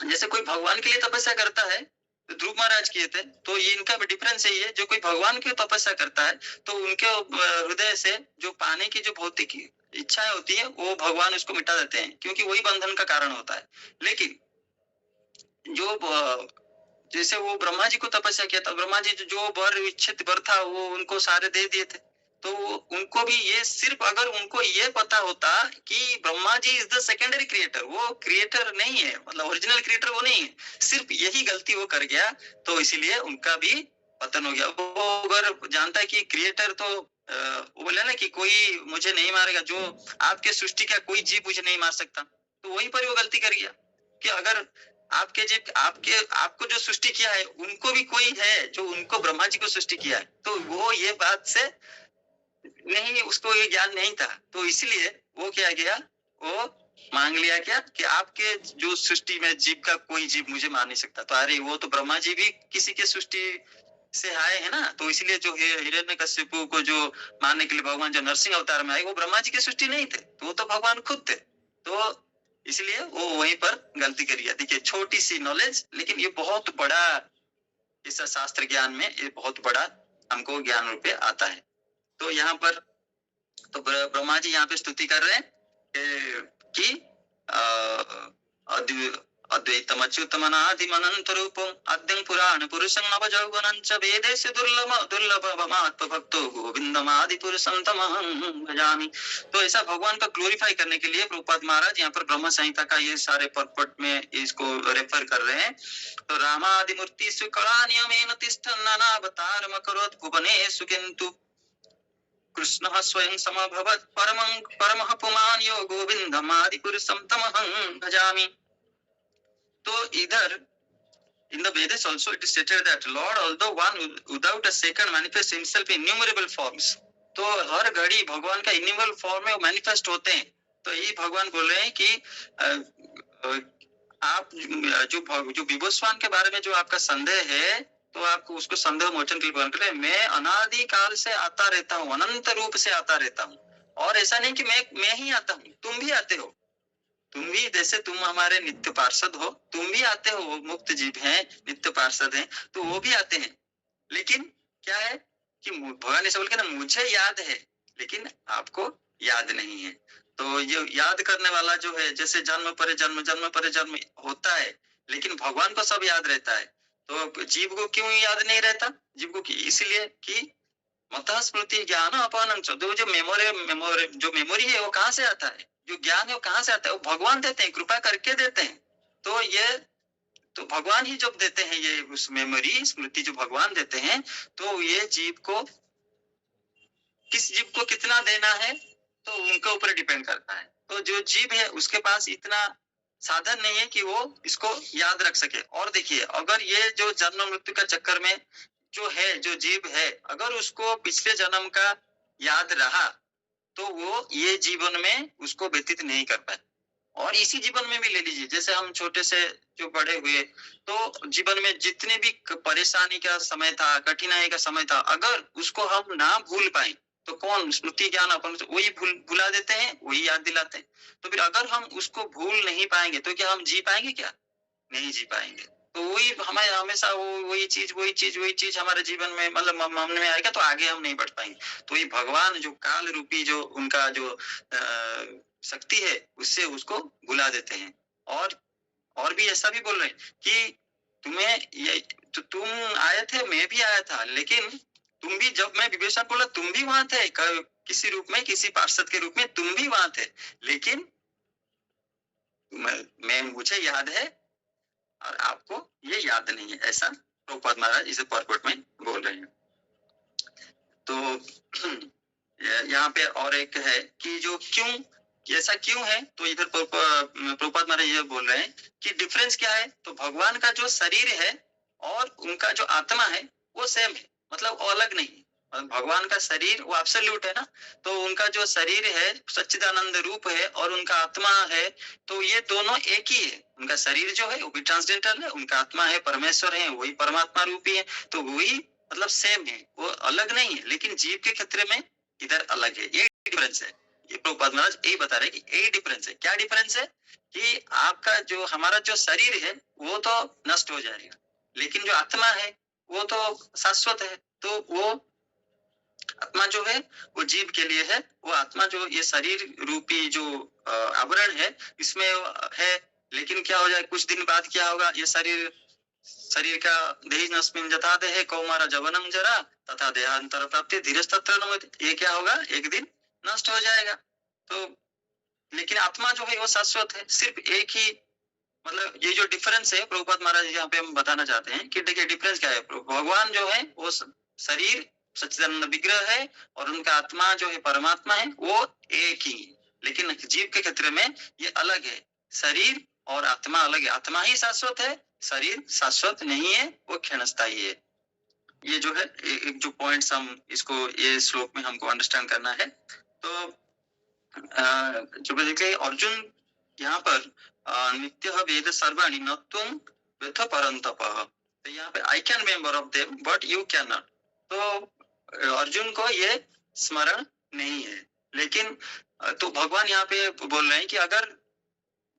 जैसे कोई भगवान के लिए तपस्या करता है, तो ध्रुव महाराज किए थे, तो ये इनका भी डिफरेंस यही है, जो कोई भगवान की तपस्या करता है तो उनके हृदय से जो पाने की जो भौतिक इच्छाएं होती है वो भगवान उसको मिटा देते हैं, क्योंकि वही बंधन का कारण होता है। लेकिन जो जैसे वो ब्रह्मा जी को तपस्या किया था, ब्रह्मा जी जो वर इच्छित वर था वो उनको सारे दे दिए थे। तो उनको भी ये सिर्फ अगर उनको ये पता होता कि Brahma ji is the secondary creator, वो क्रिएटर नहीं है, मतलब ओरिजिनल क्रिएटर वो नहीं है, सिर्फ यही गलती वो कर गया, तो इसीलिए उनका भी पतन हो गया। वो अगर जानता है कि क्रिएटर तो वो बोले ना कि कोई मुझे नहीं मारेगा, जो आपके सृष्टि का कोई जीव मुझे नहीं मार सकता, तो वहीं पर वो गलती कर गया कि अगर आपके जीव आपको जो सृष्टि किया है उनको भी कोई है जो उनको ब्रह्मा जी को सृष्टि किया है, तो वो ये बात से नहीं, उसको ये ज्ञान नहीं था, तो इसलिए वो क्या गया, वो मांग लिया क्या कि आपके जो सृष्टि में जीव का कोई जीव मुझे मार नहीं सकता। तो अरे वो तो ब्रह्मा जी भी किसी के सृष्टि से आए हैं ना, तो इसलिए जो हिरण्यकश्यप को जो मारने के लिए भगवान जो नरसिंह अवतार में आए वो ब्रह्मा जी की सृष्टि नहीं थे, तो वो तो भगवान खुद थे। तो इसलिए वो वहीं पर गलती करी। देखिए छोटी सी नॉलेज, लेकिन ये बहुत बड़ा इस शास्त्र ज्ञान में ये बहुत बड़ा हमको ज्ञान रूपे आता है। तो यहाँ पर तो ब्रह्मा जी यहाँ पे स्तुति कर रहे हैं कि अद्वैतम अच्युतम अनादिम अनंत रूपम आद्यं पुराण पुरुषं नवयौवनं च वेदेषु दुर्लभमात्म भक्तो गोविंदम आदि पुरुषं तमहं भजामि। तो ऐसा भगवान का ग्लोरीफाई करने के लिए प्रभुपाद महाराज यहाँ पर ब्रह्म संहिता का ये सारे पर्पट में इसको रेफर कर रहे हैं। तो रामादि मूर्तिषु कला नियमेन तिष्ठन् नानावतारम् अकरोत् भुवनेषु किन्तु कृष्ण स्वयं समभवत् परमः पुमान् यो गोविंदम आदि पुरुषं तमहं भजामि। तो इधर in the Vedas also it is stated that Lord, although one without a second manifests himself in innumerable forms, तो हर घड़ी भगवान का इन्यूमरबल फॉर्म में मैनिफेस्ट होते हैं। तो ये भगवान बोल रहे हैं कि आप जो विभुस्वान के बारे में जो आपका संदेह है, तो आपको उसको संदेह मोचन के लिए बोल मैं अनादि काल से आता रहता हूँ, अनंत रूप से आता रहता हूँ। और ऐसा नहीं कि मैं ही आता हूँ, तुम भी आते हो। तुम भी जैसे तुम हमारे नित्य पार्षद हो, तुम भी आते हो, मुक्त जीव हैं, नित्य पार्षद हैं, तो वो भी आते हैं। लेकिन क्या है कि भगवान ऐसे बोल के ना, मुझे याद है लेकिन आपको याद नहीं है। तो ये याद करने वाला जो है, जैसे जन्म पर जन्म, जन्म पर जन्म होता है, लेकिन भगवान को सब याद रहता है। तो जीव को क्यों याद नहीं रहता? जीव को इसलिए कि मतः स्मृति ज्ञान अपानं च, जो मेमोरी है वो कहाँ से आता है, जो ज्ञान है वो कहाँ से आता है? वो भगवान देते हैं, कृपा करके देते हैं। तो ये तो भगवान ही जब देते हैं ये उस मेमोरी स्मृति जो भगवान देते हैं, तो ये जीव को, किस जीव को कितना देना है तो उनके ऊपर डिपेंड करता है। तो जो जीव है उसके पास इतना साधन नहीं है कि वो इसको याद रख सके। और देखिए, अगर ये जो जन्म मृत्यु का चक्कर में जो है, जो जीव है, अगर उसको पिछले जन्म का याद रहा तो वो ये जीवन में उसको व्यतीत नहीं कर पाए। और इसी जीवन में भी ले लीजिए, जैसे हम छोटे से जो बड़े हुए, तो जीवन में जितने भी परेशानी का समय था, कठिनाई का समय था, अगर उसको हम ना भूल पाए तो कौन स्मृति ज्ञान अपन वही भुला देते हैं, वही याद दिलाते हैं। तो फिर अगर हम उसको भूल नहीं पाएंगे तो क्या हम जी पाएंगे? क्या नहीं जी पाएंगे। तो वही हमें हमेशा वही चीज हमारे जीवन में मतलब मन में आएगा, तो आगे हम नहीं बढ़ पाएंगे। तो ये भगवान जो काल रूपी जो उनका जो शक्ति है, उससे उसको भुला देते हैं। और भी ऐसा भी बोल रहे हैं कि तुम्हें ये तो तुम आए थे, मैं भी आया था, लेकिन तुम भी, जब मैं विभीषण बोला तुम भी वहां थे, किसी रूप में, किसी पार्षद के रूप में तुम भी वहां थे, लेकिन मैं मुझे याद है और आपको ये याद नहीं है। ऐसा प्रभुपाद महाराज इसे परपट में बोल रहे हैं। तो यहाँ पे और एक है कि जो क्यों, ऐसा क्यों है, तो इधर प्रभुपाद महाराज ये बोल रहे हैं कि डिफरेंस क्या है। तो भगवान का जो शरीर है और उनका जो आत्मा है वो सेम है, मतलब अलग नहीं। भगवान का शरीर वो एब्सोल्यूट है ना, तो उनका जो शरीर है सच्चिदानंद रूप है और उनका आत्मा है, तो ये दोनों एक ही है। उनका शरीर जो है वो भी ट्रांसडेंटल है, उनका आत्मा है परमेश्वर है, वही परमात्मा रूपी है, तो वही मतलब सेम है, वो अलग नहीं है। लेकिन जीव के क्षेत्र में इधर अलग है, ये डिफरेंस है। ये प्रभुपाद महाराज यही बता रहे कि यही डिफरेंस है। क्या डिफरेंस है कि आपका जो, हमारा जो शरीर है वो तो नष्ट हो जाएगा, लेकिन जो आत्मा है वो तो शाश्वत है। तो वो आत्मा जो है वो जीव के लिए है, वो आत्मा जो ये शरीर रूपी जो आवरण है इसमें है, लेकिन क्या हो जाए कुछ दिन बाद क्या होगा, ये शरीर का देहिनस्मिन् यथा देहे कौमार जवनम जरा तथा देहांतर प्राप्ति धीरस्तत्र नमोति, ये क्या होगा, एक दिन नष्ट हो जाएगा। तो लेकिन आत्मा जो है वो शाश्वत है। सिर्फ एक ही, मतलब ये जो डिफरेंस है प्रभुपाद महाराज यहाँ पे हम बताना चाहते हैं कि देखिए डिफरेंस क्या है। भगवान जो है वो शरीर सच्चिदानंद विग्रह है और उनका आत्मा जो है परमात्मा है, वो एक ही। लेकिन जीव के क्षेत्र में ये अलग है, शरीर और आत्मा अलग है। आत्मा ही शाश्वत है, शरीर शाश्वत नहीं है, वो क्षणस्थायी है। ये जो है एक जो पॉइंट्स हम इसको ये श्लोक में हमको अंडरस्टैंड करना है। तो जो देखिए अर्जुन यहाँ पर नित्य वेद सर्वाणि न तुम व्यथ परंतप, तो यहाँ पे I can member of them but you can not. तो अर्जुन को ये स्मरण नहीं है, लेकिन तो भगवान यहाँ पे बोल रहे हैं कि अगर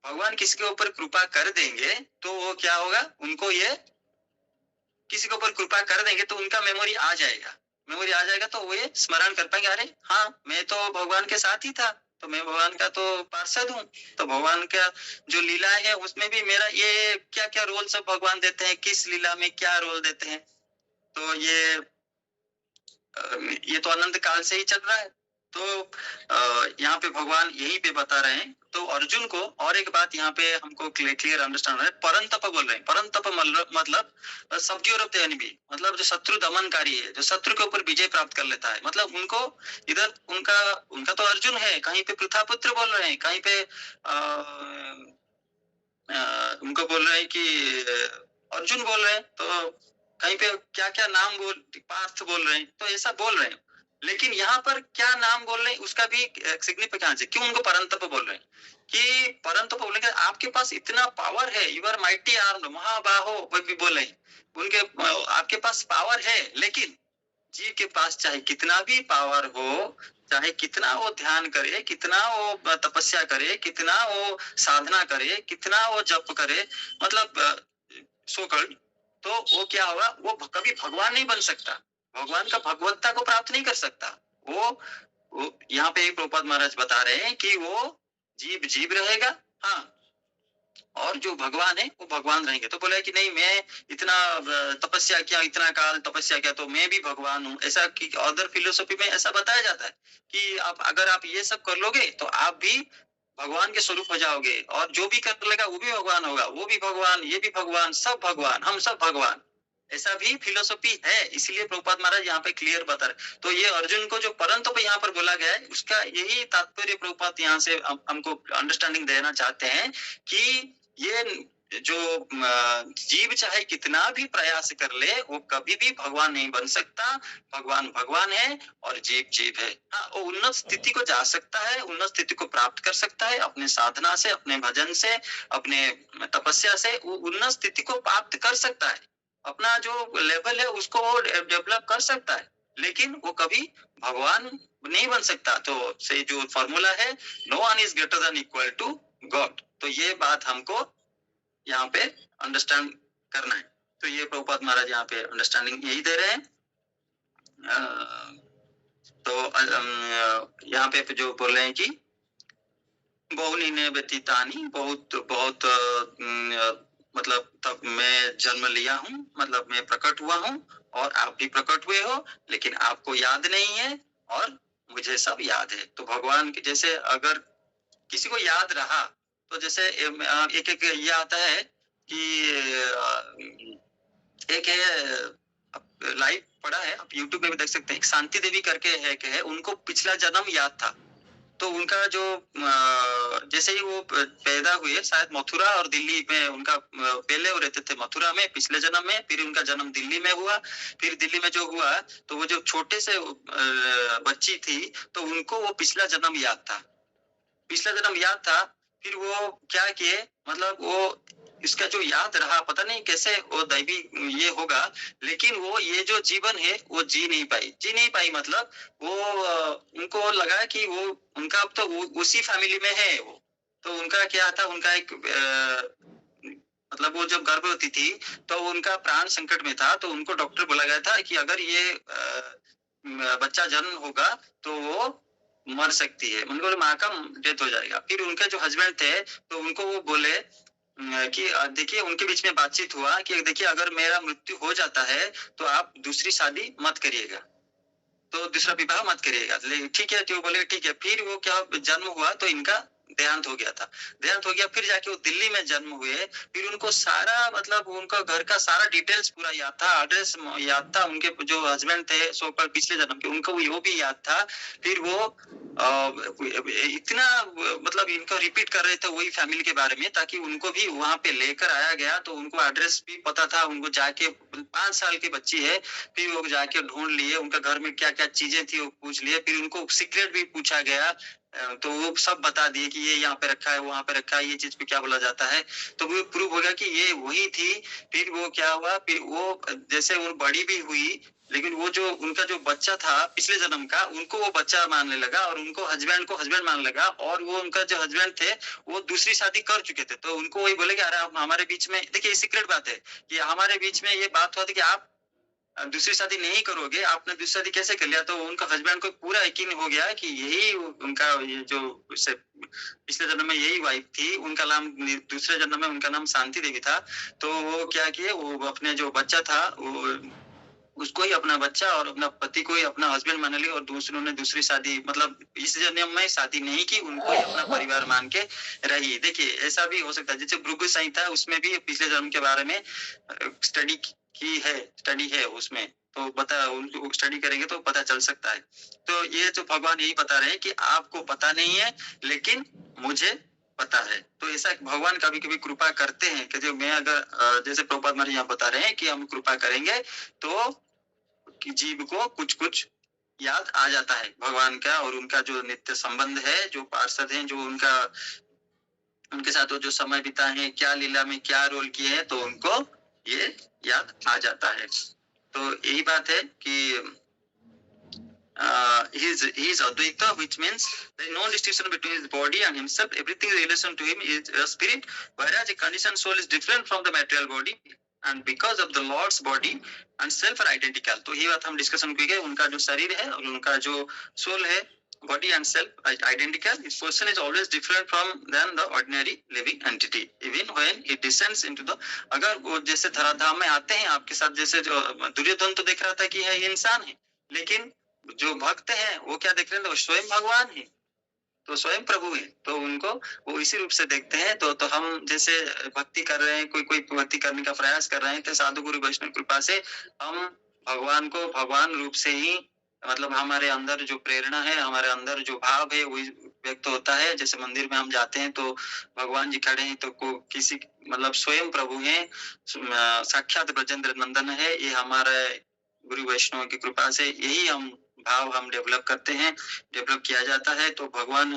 भगवान किसी के ऊपर कृपा कर देंगे तो वो क्या होगा, उनको ये किसी के ऊपर कृपा कर देंगे तो उनका मेमोरी आ जाएगा, मेमोरी आ जाएगा, तो वो ये स्मरण कर पाएंगे, अरे हाँ मैं तो भगवान के साथ ही था, तो मैं भगवान का तो पार्षद हूँ, तो भगवान का जो लीला है उसमें भी मेरा ये क्या क्या रोल सब भगवान देते हैं, किस लीला में क्या रोल देते हैं, तो ये तो अनंत काल से ही चल रहा है। तो यहाँ पे भगवान यही पे बता रहे हैं। तो अर्जुन को और एक बात यहाँ पे हमको क्लियर अंडरस्टैंड है, परंतप बोल रहे हैं। परंतप मतलब सब्ज्यूरप्त भी, मतलब जो शत्रु दमनकारी है, जो शत्रु के ऊपर विजय प्राप्त कर लेता है, मतलब उनको इधर उनका तो अर्जुन है, कहीं पे पृथापुत्र बोल रहे हैं, कहीं पे उनको बोल रहे हैं कि अर्जुन बोल रहे हैं, तो कहीं पे क्या-क्या नाम पार्थ बोल रहे हैं, तो ऐसा बोल रहे हैं। लेकिन यहाँ पर क्या नाम बोल रहे हैं उसका भी सिग्निफिकेंस है। क्यों उनको परंतप बोल रहे हैं? कि परंतप बोलने का आपके पास इतना पावर है, यू आर माइटी आर्म्ड, महाबाहो, वो भी बोल रहे हैं। उनके आपके पास पावर है, लेकिन जीव के पास चाहे कितना भी पावर हो, चाहे कितना वो ध्यान करे, कितना वो तपस्या करे, कितना वो साधना करे, कितना वो जप करे, मतलब सोकल्ड, तो वो क्या होगा, वो कभी भगवान नहीं बन सकता, भगवान का भगवत्ता को प्राप्त नहीं कर सकता। वो यहाँ पे प्रभुपाद महाराज बता रहे हैं कि वो जीव जीव रहेगा, हाँ, और जो भगवान है वो भगवान रहेंगे। तो बोला कि नहीं, मैं इतना तपस्या किया, इतना काल तपस्या किया, तो मैं भी भगवान हूँ। ऐसा कि अदर फिलोसफी में ऐसा बताया जाता है कि आप अगर आप ये सब कर लोगे तो आप भी भगवान के स्वरूप हो जाओगे, और जो भी कर लेगा वो भी भगवान होगा, वो भी भगवान, ये भी भगवान, सब भगवान, हम सब भगवान। ऐसा भी फिलोसफी है, इसलिए प्रभुपाद महाराज यहाँ पे क्लियर बता रहे। तो ये अर्जुन को जो परंतप यहाँ पर बोला गया है, उसका यही तात्पर्य प्रभुपाद यहाँ से हमको अंडरस्टैंडिंग देना चाहते हैं कि ये जो जीव चाहे कितना भी प्रयास कर ले, वो कभी भी भगवान नहीं बन सकता। भगवान भगवान है और जीव जीव है। हाँ, वो उन्नत स्थिति को जा सकता है, उन्नत स्थिति को प्राप्त कर सकता है अपने साधना से, अपने भजन से, अपने तपस्या से, वो उन्नत स्थिति को प्राप्त कर सकता है। अपना जो लेवल है उसको डेवलप कर सकता है, लेकिन वो कभी भगवान नहीं बन सकता। तो से जो फॉर्मूला है, no one is greater than equal to God, तो ये बात हमको यहाँ पे अंडरस्टैंड करना है। तो ये प्रभुपाद महाराज यहाँ पे अंडरस्टैंडिंग यही दे रहे हैं। तो यहाँ पे जो बोल रहे हैं कि बहुनी ने व्यतीतानी, बहुत बहुत मतलब तब मैं जन्म लिया हूँ, मतलब मैं प्रकट हुआ हूँ और आप भी प्रकट हुए हो, लेकिन आपको याद नहीं है और मुझे सब याद है। तो भगवान के जैसे अगर किसी को याद रहा, तो जैसे एक एक ये आता है कि एक है, लाइव पढ़ा है, आप यूट्यूब में भी देख सकते हैं, एक शांति देवी करके है, उनको पिछला जन्म याद था। तो उनका जो जैसे ही वो पैदा हुए, शायद मथुरा और दिल्ली में उनका पहले वो रहते थे मथुरा में पिछले जन्म में, फिर उनका जन्म दिल्ली में हुआ। फिर दिल्ली में जो हुआ, तो वो जो छोटे से बच्ची थी, तो उनको वो पिछला जन्म याद था, पिछला जन्म याद था। फिर वो क्या किए, मतलब वो इसका जो याद रहा, पता नहीं कैसे वो दैवी ये होगा, लेकिन वो ये जो जीवन है वो जी नहीं पाई, मतलब वो उनको लगा कि वो उनका अब तो उसी फैमिली में है वो। तो उनका क्या था, उनका एक मतलब वो जब गर्भवती थी तो उनका प्राण संकट में था, तो उनको डॉक्टर बोला गया था कि अगर ये बच्चा जन्म होगा तो वो मर सकती है, उनको माँ का डेथ हो जाएगा। फिर उनके जो हस्बैंड थे, तो उनको वो बोले कि देखिए, उनके बीच में बातचीत हुआ कि देखिए अगर मेरा मृत्यु हो जाता है तो आप दूसरी शादी मत करिएगा, तो दूसरा विवाह मत करिएगा। ठीक है, तो बोले ठीक है। फिर वो क्या जन्म हुआ, तो इनका देहांत हो गया था, देहांत हो गया। फिर जाके वो दिल्ली में जन्म हुए। फिर उनको सारा, मतलब उनका घर का सारा डिटेल्स पूरा याद था, एड्रेस याद था, उनके जो हस्बैंड थे सो पर पिछले जन्म के, उनको वो भी याद था। फिर वो इतना मतलब इनको रिपीट कर रहे थे वही फैमिली के बारे में, ताकि उनको भी वहां पे लेकर आया गया। तो उनको एड्रेस भी पता था, उनको जाके 5 साल की बच्ची है, फिर वो जाके ढूंढ लिए, उनका घर में क्या क्या चीजें थी वो पूछ लिए। फिर उनको सीक्रेट भी पूछा गया, तो वो सब बता दिए कि ये यहाँ पे रखा है, वहां पे रखा है, ये चीज पे क्या बोला जाता है। तो वो प्रूव हो गया कि ये वही थी। फिर वो क्या हुआ, फिर वो जैसे वो बड़ी भी हुई, लेकिन वो जो उनका जो बच्चा था पिछले जन्म का, उनको वो बच्चा मानने लगा, और उनको हस्बैंड को हस्बैंड मानने लगा। और वो उनका जो हस्बैंड थे वो दूसरी शादी कर चुके थे, तो उनको वही बोले कि अरे आप हमारे बीच में, देखिए सीक्रेट बात है कि हमारे बीच में ये बात हुआ थी कि आप दूसरी शादी नहीं करोगे, आपने दूसरी शादी कैसे कर लिया। तो उनका हस्बैंड को पूरा यकीन हो गया कि यही उनका, ये जो पिछले जन्म में यही वाइफ थी, उनका नाम दूसरे जन्म में उनका नाम शांति देवी था। तो वो क्या किए, वो अपने जो बच्चा था वो उसको ही अपना बच्चा और अपना पति को ही अपना हस्बैंड मान लिया, और दूसरों ने दूसरी शादी, मतलब इस जन्म में शादी नहीं की, उनको ही अपना परिवार मान के रही। देखिए ऐसा भी हो सकता है, जैसे भृगु संहिता उसमें भी पिछले जन्म के बारे में स्टडी है उसमें, तो बता, उनको स्टडी करेंगे तो पता चल सकता है। तो ये जो भगवान यही बता रहे हैं कि आपको पता नहीं है, लेकिन मुझे पता है। तो ऐसा भगवान कभी-कभी कृपा करते हैं कि जो मैं अगर जैसे प्रभुपाद महाराज यहाँ बता रहे हैं कि हम कृपा करेंगे तो कि जीव को कुछ-कुछ याद आ जाता है भगवान का और उनका जो नित्य संबंध है, जो पार्षद हैं, जो उनके साथ वो जो समय बिताए हैं, क्या लीला में क्या रोल किए हैं, तो उनको ये याद आ जाता है। तो यही बात है कि he is Advaita, which means there is no distinction between his body and himself. Everything in relation to him is a spirit, whereas a conditioned soul is different from the material body. And because of the Lord's body and self are identical. तो ये बात हम डिस्कशन की गई, उनका जो शरीर है और उनका जो सोल है, body and self are identical. His person is always different from than the ordinary living entity. Even when it descends into the, अगर वो जैसे धराधाम में आते हैं आपके साथ, जैसे जो दुर्योधन तो देख रहा था कि है ये इंसान है, लेकिन जो भक्त हैं वो क्या देख रहे हैं, तो स्वयं भगवान है, तो स्वयं प्रभु है, तो उनको वो इसी रूप से देखते हैं। तो हम जैसे भक्ति कर रहे हैं, कोई भक्ति करने का प्रयास कर रहे हैं, तो साधु गुरु वैष्णव कृपा से हम भगवान को भगवान रूप से ही, मतलब हमारे अंदर जो प्रेरणा है, हमारे अंदर जो भाव है वो व्यक्त होता है। जैसे मंदिर में हम जाते हैं तो भगवान जी खड़े हैं, तो किसी मतलब स्वयं प्रभु है, साक्षात ब्रजेंद्र नंदन है, ये हमारे गुरु वैष्णव की कृपा से यही हम भाव हम डेवलप करते हैं, डेवलप किया जाता है। तो भगवान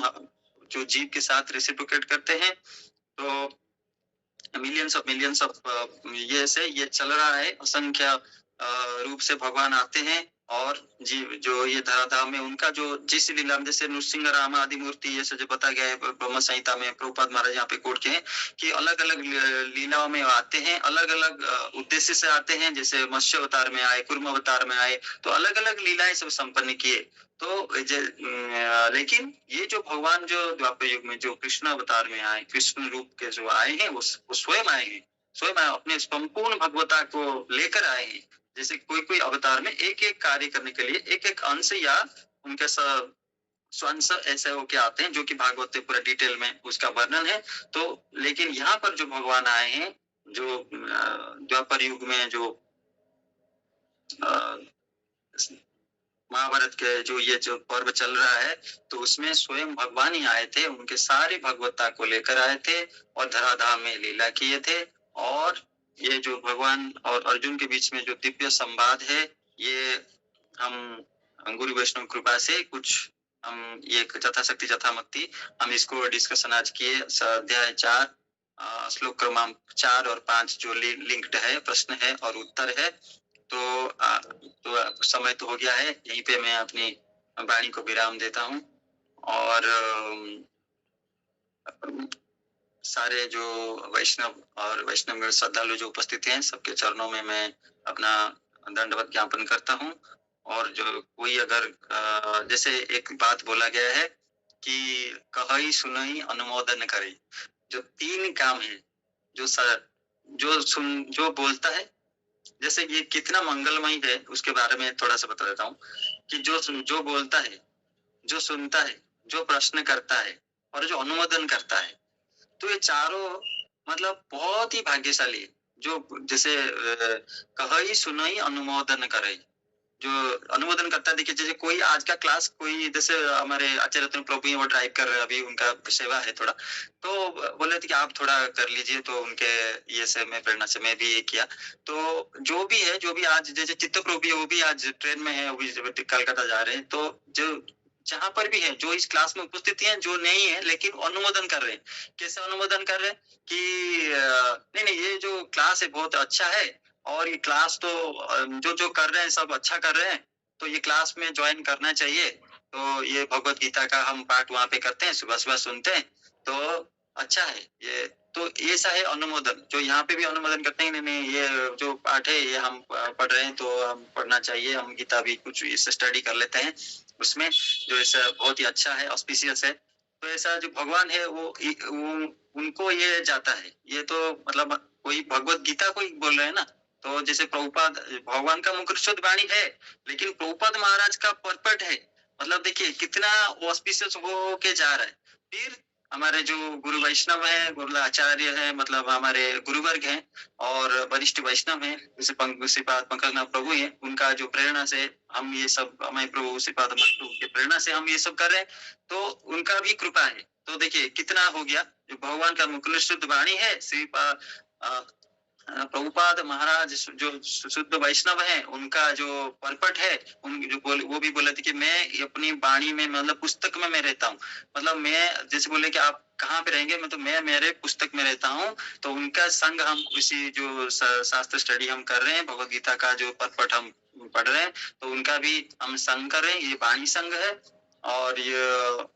जो जीव के साथ रेसिप्रोकेट करते हैं, तो मिलियंस ऑफ ये चल रहा है, असंख्य रूप से भगवान आते हैं और जीव जो ये धराधाम में उनका जो जिस लीला में, जैसे नृसिंह राम आदि मूर्ति ये सब जो बताया गया है ब्रह्म संहिता में, प्रभुपाद महाराज यहाँ पे कोट के हैं कि अलग अलग लीलाओं में आते हैं, अलग अलग उद्देश्य से आते हैं। जैसे मत्स्य अवतार में आए, कुर्म अवतार में आए, तो अलग अलग लीलाएं सब संपन्न किए। तो लेकिन ये जो भगवान जो द्वापर युग में जो कृष्ण अवतार में आए, कृष्ण रूप के जो आए हैं, वो स्वयं आए हैं, स्वयं अपने संपूर्ण भगवता को लेकर आए हैं। जैसे कोई अवतार में एक एक कार्य करने के लिए एक एक अंश या उनके स्वंश ऐसे होके आते हैं, जो कि भागवत पूरा डिटेल में उसका वर्णन है। तो लेकिन यहाँ पर जो भगवान आए हैं, जो द्वापर युग में जो महाभारत के जो पर्व चल रहा है, तो उसमें स्वयं भगवान ही आए थे, उनके सारी भगवत्ता को लेकर आए थे और धराधाम में लीला किए थे। और ये जो भगवान और अर्जुन के बीच में जो दिव्य संवाद है, ये हम गुरु वैष्णव कृपा से कुछ हम ये यथाशक्ति यथामक्ति हम इसको डिस्कशन आज किए। अध्याय 4 श्लोक क्रमांक 4 और 5 जो लिंक्ड है, प्रश्न है और उत्तर है। तो समय तो हो गया है, यहीं पे मैं अपनी वाणी को विराम देता हूँ। और सारे जो वैष्णव और वैष्णव श्रद्धालु जो उपस्थित हैं, सबके चरणों में मैं अपना दंडवत ज्ञापन करता हूँ। और जो कोई अगर जैसे एक बात बोला गया है कि कहई सुनई अनुमोदन करे, जो 3 काम है, जो बोलता है, जैसे ये कितना मंगलमय है उसके बारे में थोड़ा सा बता देता हूँ कि जो बोलता है, जो सुनता है, जो प्रश्न करता है और जो अनुमोदन करता है, तो ये चारों मतलब बहुत ही भाग्यशाली है। जो जैसे कहई सुनई अनुमोदन करे, जो अनुमोदन करता है। देखिए जैसे कोई आज का क्लास, कोई जैसे हमारे आचार्य रत्न प्रभु वो ड्राइव कर रहे हैं, अभी उनका सेवा है थोड़ा, तो बोले थे कि आप थोड़ा कर लीजिए, तो उनके ये से मैं प्रेरणा से मैं भी ये किया। तो जो भी है, जो भी आज जैसे चित्त प्रभु है, वो भी आज ट्रेन में है, वो भी कलकत्ता जा रहे हैं। तो जो जहां पर भी है, जो इस क्लास में उपस्थित है, जो नहीं है लेकिन अनुमोदन कर रहे हैं। कैसे अनुमोदन कर रहे हैं कि नहीं ये जो क्लास है बहुत अच्छा है, और ये क्लास तो जो कर रहे हैं सब अच्छा कर रहे हैं, तो ये क्लास में ज्वाइन करना चाहिए। तो ये भगवत गीता का हम पाठ वहाँ पे करते हैं, सुबह सुबह सुनते हैं, तो अच्छा है ये। तो ऐसा है अनुमोदन, जो यहाँ पे भी अनुमोदन करते हैं, नहीं ये जो पाठ है ये हम पढ़ रहे हैं, तो हम पढ़ना चाहिए, हम गीता भी कुछ इस स्टडी कर लेते हैं उसमें, जो ऐसा बहुत ही अच्छा है, ऑस्पिशियस है। तो ऐसा जो भगवान है वो उनको ये जाता है, ये तो मतलब कोई भगवत गीता को ही बोल रहे हैं ना। तो जैसे प्रभुपाद भगवान का मुख शुद्ध वाणी है, लेकिन प्रभुपाद महाराज का परपट है, मतलब देखिए कितना ऑस्पिशियस हो के जा रहा है। फिर हमारे जो गुरु वैष्णव है, गुरु आचार्य है, मतलब हमारे गुरुवर्ग हैं और वरिष्ठ वैष्णव हैं, जैसे श्रीपाद पंकजनाथ प्रभु हैं, उनका जो प्रेरणा से हम ये सब, हमारे प्रभु श्रीपाद प्रभु की प्रेरणा से हम ये सब कर रहे हैं, तो उनका भी कृपा है। तो देखिए कितना हो गया, जो भगवान का मुकुल शुद्ध वाणी है, श्री प्रभुपाद महाराज जो शुद्ध वैष्णव हैं, उनका जो परपट है, उन जो बोले, वो भी बोले थे कि मैं अपनी वाणी में, मतलब पुस्तक में मैं रहता हूँ। मतलब मैं जैसे बोले कि आप कहाँ पे रहेंगे, मतलब मैं मेरे पुस्तक में रहता हूँ। तो उनका संग हम इसी जो शास्त्र स्टडी हम कर रहे हैं, भगवत गीता का जो परपट हम पढ़ रहे हैं, तो उनका भी हम संग कर रहे हैं। ये वाणी संग है। और ये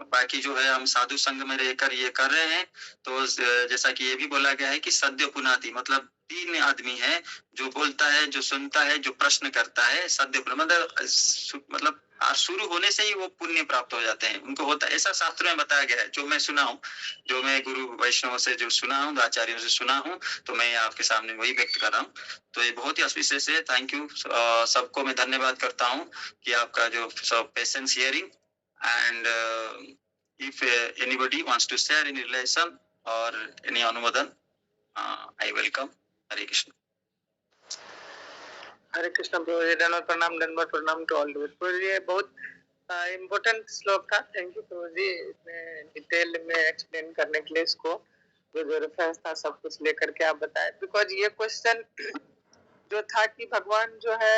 बाकी जो है हम साधु संघ में रहकर ये कर रहे हैं। तो जैसा कि ये भी बोला गया है कि सद्य पुनाति, मतलब 3 आदमी है, जो बोलता है, जो सुनता है, जो प्रश्न करता है। सद्य मतलब शुरू होने से ही वो पुण्य प्राप्त हो जाते हैं, उनको होता है, ऐसा शास्त्र में बताया गया है, जो मैं सुना हूँ, जो मैं गुरु वैष्णव से जो सुना हूँ, आचार्यों से सुना हूँ, तो मैं आपके सामने वही व्यक्त कर रहा हूँ। तो ये बहुत ही विशेष है। Thank you. सबको मैं धन्यवाद करता हूँ कि आपका जो patience hearing. And if anybody wants to share any relation or any अनुमोदन, I welcome. हरे कृष्ण। हरे कृष्ण प्रभु जी, दंडवत प्रणाम टू ऑल। प्रभु जी, बहुत इम्पोर्टेंट श्लोक था। थैंक यू प्रभु जी, इतने डिटेल में एक्सप्लेन करने के लिए इसको, जो रेफरेंस था सब कुछ लेकर के आप बताए। बिकॉज ये क्वेश्चन जो था कि भगवान जो है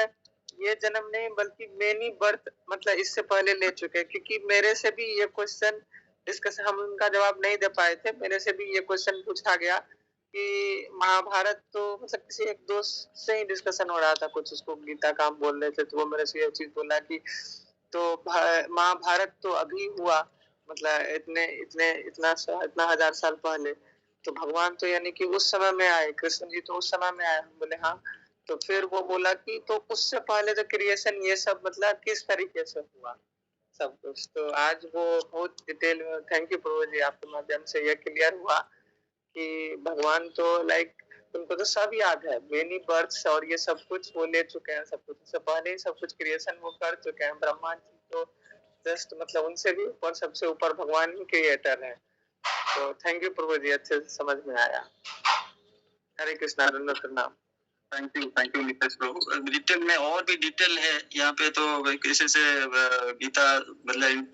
ये जन्म नहीं बल्कि मेनी बर्थ, मतलब इससे पहले ले चुके हैं। क्योंकि मेरे से भी ये क्वेश्चन डिस्कस, हम उनका जवाब नहीं दे पाए थे, मेरे से भी ये क्वेश्चन पूछा गया कि महाभारत, तो मतलब किसी एक दोस्त से ही डिस्कशन हो रहा था कुछ, उसको गीता का हम बोल रहे थे, तो वो मेरे से ये चीज बोला कि तो महाभारत तो अभी हुआ, मतलब इतना हजार साल पहले, तो भगवान तो यानी कि उस समय में आए, कृष्ण जी तो उस समय में आए। हम बोले हाँ। तो फिर वो बोला कि तो उससे पहले जो क्रिएशन ये सब मतलब किस तरीके से हुआ सब कुछ। तो आज वो बहुत डिटेल में, थैंक यू प्रभु जी, आपके माध्यम से ये क्लियर हुआ कि भगवान तो लाइक उनको तो सब याद है, मेनी बर्थ्स और ये सब कुछ वो ले चुके हैं, सब कुछ उससे पहले ही सब कुछ क्रिएशन वो कर चुके हैं। ब्रह्मा जी तो जस्ट मतलब उनसे भी ऊपर, सबसे ऊपर भगवान ही क्रिएटर है। तो थैंक यू प्रभु जी, अच्छे से समझ में आया। हरे कृष्णा, प्रणाम। Thank you Nitesh Prabhu. Detail में और भी डिटेल है यहाँ पे, तो कैसे से गीता मतलब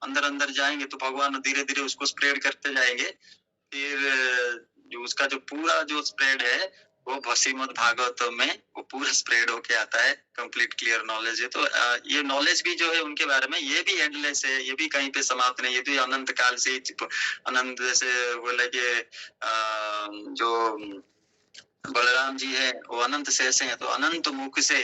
अंदर अंदर जाएंगे तो भगवान धीरे धीरे उसको स्प्रेड करते जाएंगे। फिर जो उसका जो पूरा जो स्प्रेड है वो श्रीमद् भागवत में वो पूरा स्प्रेड होके आता है। कंप्लीट क्लियर नॉलेज है। तो ये नॉलेज भी जो है उनके बारे में, ये भी एंडलेस है, ये भी कहीं पे समाप्त नहीं, ये भी अनंत काल से अनंत, जैसे बोले कि जो बलराम जी है वो अनंत शेष है, तो अनंत मुख से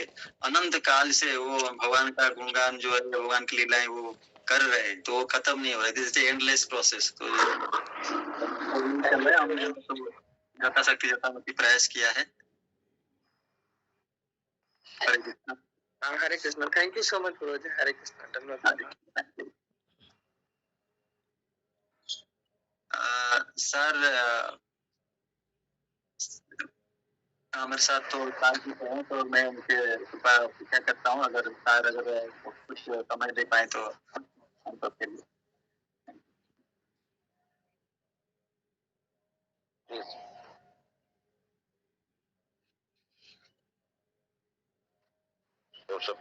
अनंत काल से वो भगवान का गुणगान जो है, भगवान की लीलाएं वो कर रहे हैं, तो वो खत्म नहीं हो रहा है। This is endless process. तो हमने यथाशक्ति यथामति प्रयास किया है। Hare Krishna. Hare Krishna, thank you so much प्रभु जी। हरे कृष्ण, धन्यवाद। सर मेरे साथ तो साल की है, तो मैं उनके कृपा क्या करता हूँ, अगर सर अगर कुछ समय दे पाए तो हम सबके लिए।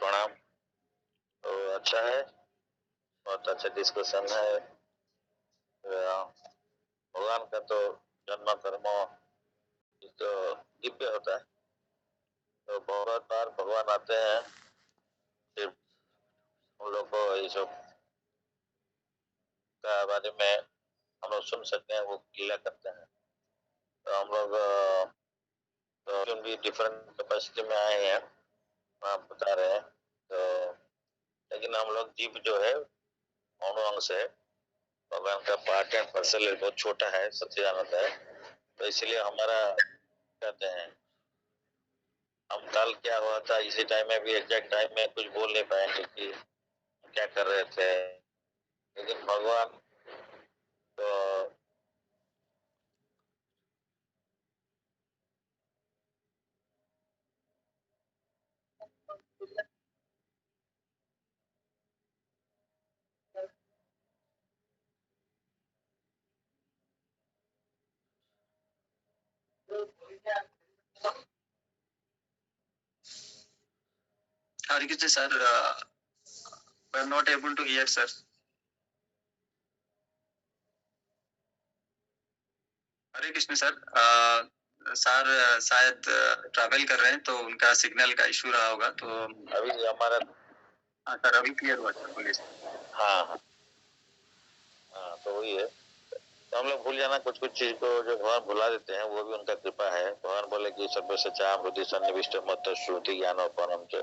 प्रणाम। तो अच्छा है, बहुत अच्छा डिस्कशन है। भगवान का तो जन्म कर्म तो दिव्य होता है। तो बहुत बार भगवान आते हैं, सिर्फ हम लोग को ये सब का बारे में हम लोग सुन सकते हैं, वो लीला करते हैं। तो हम लोग तो भी डिफरेंट कैपेसिटी में आए हैं, आप बता रहे हैं। तो लेकिन हम लोग जीव जो है अणु अंश है, भगवान का पार्ट एंड पार्सल बहुत छोटा है, सच्चिदानंद है। तो इसलिए हमारा कहते हैं हम कल क्या हुआ था, इसी टाइम में भी एग्जैक्ट टाइम में कुछ बोल नहीं पाएंगे कि क्या कर रहे थे। लेकिन भगवान तो Hare Krishna sir, we are not able to hear sir. Hare Krishna sir. Sir शायद ट्रैवल कर रहे हैं तो उनका सिग्नल का इशू रहा होगा, तो अभी हमारा हाँ सर, अभी क्लियर हुआ सर, बोलिए सर। हाँ हाँ हाँ, तो वही है। तो हम लोग भूल जाना कुछ कुछ चीज को, जो भगवान भुला देते हैं वो भी उनका कृपा है। भगवान बोले कि सर्व सच्चा बुद्धि सन्निविष्ट मत श्रुति ज्ञान उपनम च।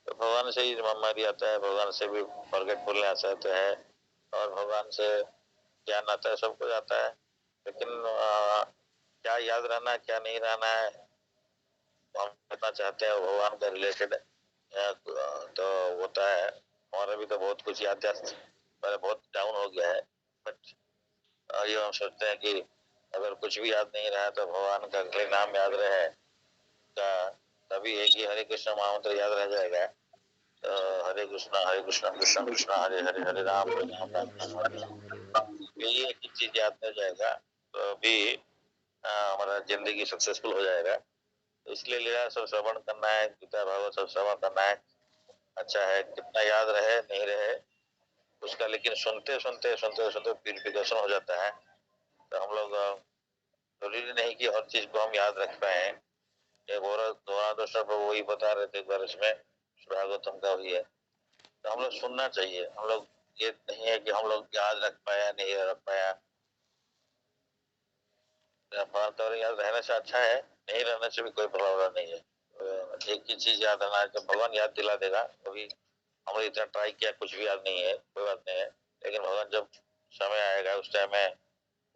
तो भगवान से ही महामारी आता है, भगवान से भी फॉरगेटफुलनेस आता है, और भगवान से ज्ञान आता है, सब कुछ आता है। लेकिन क्या याद रहना है क्या नहीं रहना है, हम करना चाहते हैं भगवान का रिलेटेड तो होता है। हमारा भी तो बहुत कुछ याद पहले बहुत डाउन हो गया है, बट ये हम सोचते हैं कि अगर कुछ भी याद नहीं रहा तो भगवान का अगले नाम याद रहे का, तभी एक ही हरे कृष्ण महामंत्र याद रह जाएगा। तो हरे कृष्ण कृष्ण कृष्ण हरे हरे, हरे राम राम राम हरे राम, ये एक ही चीज याद रह जाएगा तो भी हमारा जिंदगी सक्सेसफुल हो जाएगा। तो इसलिए लीला सब श्रवण करना है, गीता भागवत सब श्रवण करना है। अच्छा है, कितना याद रहे नहीं रहे उसका, लेकिन सुनते सुनते सुनते सुनते प्यूरिफिकेशन हो जाता है। तो हम लोग जरूरी नहीं कि हर चीज को हम याद रख पाए। एक और दोषा पर वही बता रहे थे एक बार, इसमें भागवतम का भी है। तो हम लोग सुनना चाहिए, हम लोग ये नहीं है कि हम लोग याद रख पाया नहीं रख पाया। तो याद रहने से अच्छा है, नहीं रहने से भी कोई प्रॉब्लम नहीं है। एक ही चीज याद रहना है, जब भगवान याद दिला देगा अभी हम लोग इतना ट्राई किया कुछ भी याद नहीं है, कोई बात नहीं है। लेकिन भगवान जब समय आएगा उस टाइम में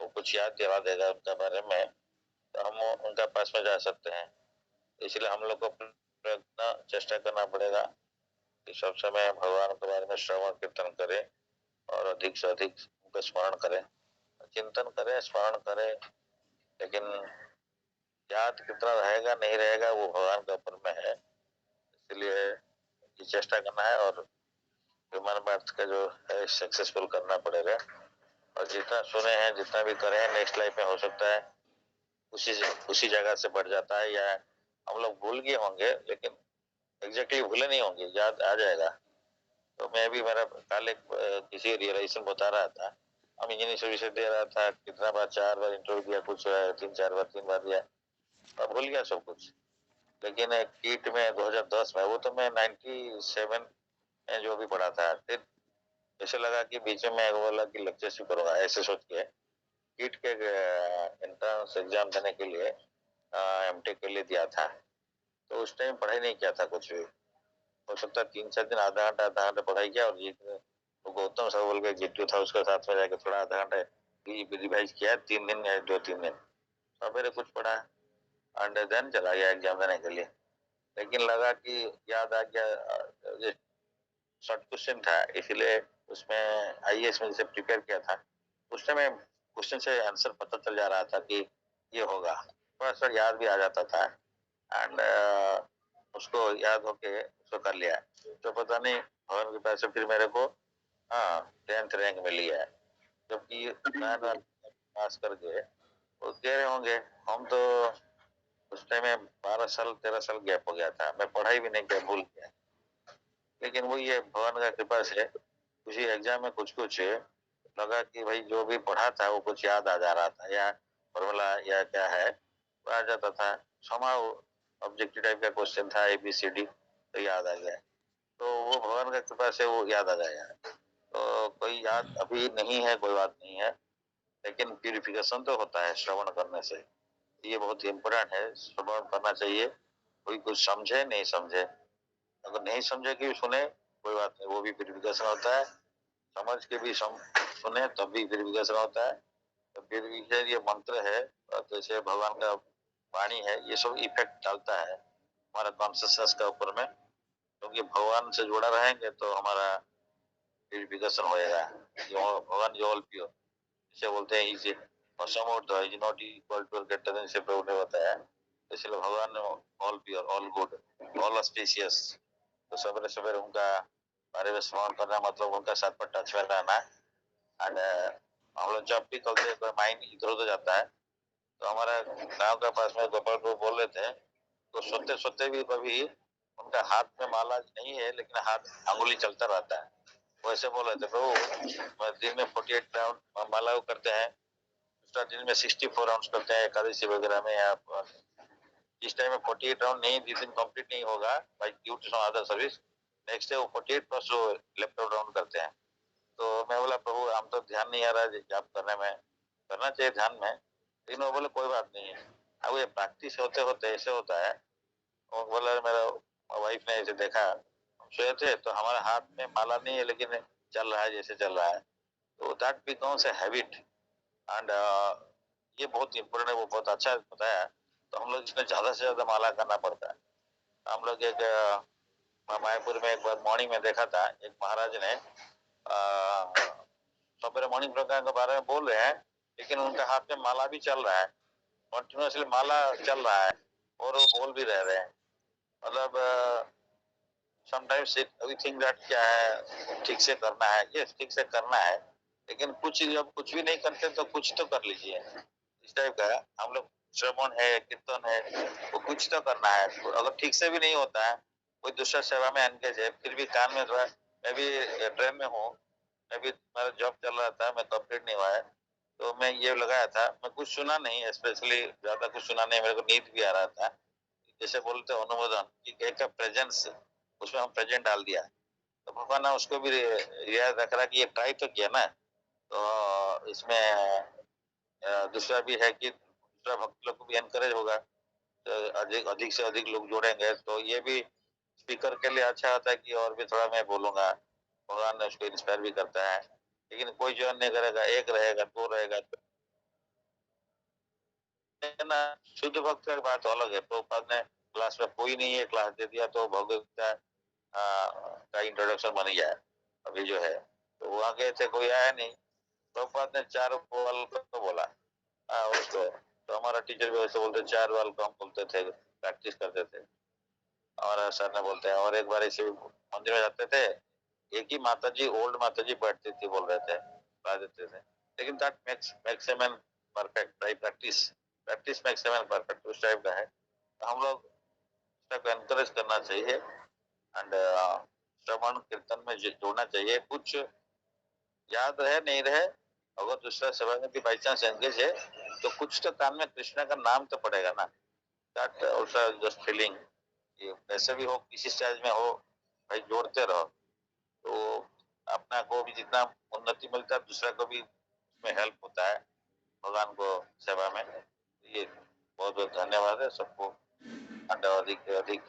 वो कुछ याद दिला देगा उनके बारे में, तो हम उनका पास में जा सकते हैं। इसलिए हम लोग को प्रयत्न चेष्टा करना पड़ेगा कि सब समय भगवान के बारे में श्रवण कीर्तन करें और अधिक से अधिक उनका स्मरण करें, चिंतन करें, स्मरण करें। लेकिन याद कितना रहेगा नहीं रहेगा वो भगवान के ऊपर में है। इसलिए ये चेष्टा करना है और ह्यूमन बर्थ का जो है सक्सेसफुल करना पड़ेगा। और जितना सुने हैं जितना भी करें नेक्स्ट लाइफ में हो सकता है उसी जगह से बढ़ जाता है, या हम लोग भूल गए होंगे लेकिन एग्जैक्टली भूले नहीं होंगे, याद आ जाएगा। तो मैं भी मेरा कल एक किसी रियलाइजेशन बता रहा था, हम इंजीनियरिंग सर्विस दे रहा था, कितना बार 4 बार इंटरव्यू दिया, कुछ 3-4 बार 3 बार दिया, अब भूल गया सब कुछ। लेकिन एक कीट में 2010 में, वो तो मैं 97 में जो भी पढ़ा था, फिर ऐसे लगा कि बीच में मैं बोला कि लेक्चरशिप करूंगा, ऐसे सोच के कीट के एंट्रेंस एग्जाम देने के लिए एमटेक के लिए दिया था। तो उस टाइम पढ़ाई नहीं किया था कुछ भी, हो सकता है 3-4 दिन आधा घंटा पढ़ाई किया, और तो गौतम सर बोल के जिट्टू था उसके साथ में जाकर थोड़ा आधा घंटा रिवाइज किया 3 दिन या 2-3 दिन, सवेरे कुछ पढ़ा एंड देन चला गया एग्जाम देने के लिए। लेकिन लगा कि याद आ गया, शॉर्ट क्वेश्चन था इसलिए उसमें आईएएस में जैसे प्रिपेयर किया था उस टाइम क्वेश्चन से आंसर पता चल जा रहा था कि ये होगा, थोड़ा सा याद भी आ जाता था एंड उसको याद होके उसको कर लिया। तो पता नहीं भगवान की कृपा से फिर मेरे को 10th रैंक में लिया है, जबकि पास करके वो कह रहे होंगे हम तो उस टाइम में 12-13 साल गैप हो गया था, मैं पढ़ाई भी नहीं किया, भूल गया। लेकिन वो ये भगवान का कृपा से उसी एग्जाम में कुछ कुछ लगा कि भाई जो भी पढ़ा था वो कुछ याद आ जा रहा था, या फॉर्मूला या क्या है वो आ जाता था। समाउ ऑब्जेक्टिव टाइप का क्वेश्चन था ABCD, तो याद आ गया। तो वो भगवान का कृपा से वो याद आ गया। तो कोई याद अभी नहीं है कोई बात नहीं है, लेकिन प्यूरिफिकेशन तो होता है श्रवण करने से, ये बहुत इम्पोर्टेंट है। श्रवण करना चाहिए, कोई कुछ समझे नहीं समझे, अगर नहीं समझे कि सुने कोई बात नहीं, वो भी प्यूरिफिकेशन होता है। समझ के भी सुने तब भी प्यूरिफिकेशन होता है। तो प्यूरिफिकेशन ये मंत्र है, जैसे भगवान का वाणी है, ये सब इफेक्ट डालता है हमारा कॉन्शियसनेस का ऊपर में, क्योंकि भगवान से जुड़ा रहेंगे तो हमारा प्यूरिफिकेशन होएगा। भगवान जो ऑल प्योर जिसे बोलते हैं, इज असमोर्ध is not equal to greater से प्रभु ने बताया। इसलिए भगवान all pure, all good, all auspicious. तो सवेरे सवेरे उनका बारे में स्मरण करना मतलब उनका साथ पर टच में रहना। एंड हम लोग जब भी कल से माइंड इधर उधर जाता है, तो हमारा गांव के पास में गोपालपुर बोल रहे थे, तो सोते सोते भी कभी उनका हाथ में माला नहीं है लेकिन हाथ अंगुली चलता रहता है। वैसे बोल रहे थे प्रभु दिन में 48 राउंड माला करते हैं, दूसरा दिन में 64 राउंड करते हैं एकादशी वगैरह में। आप इस टाइम में 48 राउंड नहीं, जिस दिन कंप्लीट नहीं होगा by due to some other service, next day वो 48 प्लस वो लेफ्ट आउट राउंड करते हैं। तो मैं बोला प्रभु हम तो ध्यान नहीं आ रहा है जाप करने में, करना चाहिए ध्यान में, लेकिन वो बोले कोई बात नहीं है। अब ये प्रैक्टिस होते होते ऐसे होता है। वो बोला मेरा वाइफ ने ऐसे देखा, सोए थे तो हमारे हाथ में माला नहीं है लेकिन चल रहा है जैसे चल रहा है, तो that becomes a habit. And ये बहुत इम्पोर्टेंट है, वो बहुत अच्छा बताया। तो हम लोग इसमें ज्यादा से ज्यादा माला करना पड़ता है। हम लोग एक मायापुर में एक बार मॉर्निंग में देखा था, एक महाराज ने सवेरे मॉर्निंग प्रोग्राम के बारे में बोल रहे हैं, लेकिन उनका हाथ में माला भी चल रहा है, कंटिन्यूअसली माला चल रहा है और वो बोल भी रहे हैं। मतलब समटाइम्स वी थिंक दैट क्या है ठीक से करना है, ये ठीक से करना है, लेकिन कुछ जब कुछ भी नहीं करते तो कुछ तो कर लीजिए। इस टाइप का हम लोग श्रवण है, कीर्तन है, वो कुछ तो करना है। अगर ठीक से भी नहीं होता है, कोई दूसरा सेवा में एंगेज है, फिर भी कान में थोड़ा, मैं भी ट्रेन में हूँ, मैं भी मेरा जॉब चल रहा था, मैं कंप्लीट नहीं हुआ है, तो मैं ये लगाया था, मैं कुछ सुना नहीं, स्पेशली ज्यादा कुछ सुना नहीं, मेरे को नींद भी आ रहा था। जैसे बोलते अनुमोदन कि एक का प्रेजेंस, उसमें हम प्रेजेंट डाल दिया, तो भगवान ने उसको भी याद रख रहा कि ये ट्राई तो किया ना। तो इसमें दूसरा भी है कि दूसरा भक्त लोग को भी एनकरेज होगा, तो अधिक से अधिक लोग जोड़ेंगे, तो ये भी स्पीकर के लिए अच्छा होता है कि और भी थोड़ा मैं बोलूंगा, भगवान ने उसको इंस्पायर भी करता है। लेकिन कोई ज्वाइन नहीं करेगा, एक रहेगा, दो रहेगा, ना शुद्ध भक्त का बात अलग है। प्रभुपाद ने क्लास में कोई नहीं है, क्लास दे दिया तो भगवत का इंट्रोडक्शन बन गया अभी जो है। तो वहाँ गए थे, कोई आया नहीं, प्रभुपाद ने 4 वाल को बोला उसको, तो हमारा टीचर भी वैसे बोलते 4 वाल को हम बोलते थे, प्रैक्टिस करते थे। और सर ने बोलते हैं, और एक बार ऐसे मंदिर में जाते थे, एक ही माता जी, ओल्ड माता जी बैठती थी, बोल रहे थे, बता देते थे, लेकिन that makes a man perfect bye practice, practice makes a man perfect, उस टाइप का है। तो हम लोग को एनकरेज करना चाहिए एंड श्रवण कीर्तन में जोड़ना चाहिए। कुछ याद रहे नहीं रहे, अगर दूसरा सेवा में भी बाई चांस एंगेज है, तो कुछ तो कान में कृष्णा का नाम तो पड़ेगा ना। दैट आल्सो जस्ट फीलिंग, ये कैसे भी हो, किसी स्टेज में हो, भाई जोड़ते रहो, तो अपना को भी जितना उन्नति मिलता है, दूसरा को भी उसमें हेल्प होता है भगवान को सेवा में। ये बहुत बहुत धन्यवाद है सबको, अधिक से अधिक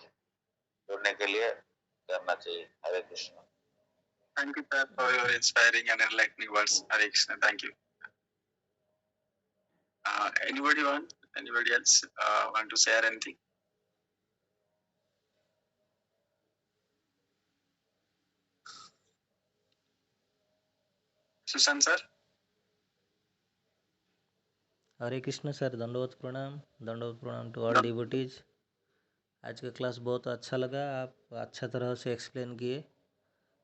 जोड़ने के लिए करना चाहिए। हरे Krishna. Thank you, sir, for your inspiring and enlightening words. Hare Krishna. Thank you. Anybody else want to share anything? Sushant sir. Hare Krishna sir, दंडवत प्रणाम टू ऑल डिवोटीज। आज का क्लास बहुत अच्छा लगा, आप अच्छा तरह से एक्सप्लेन किए,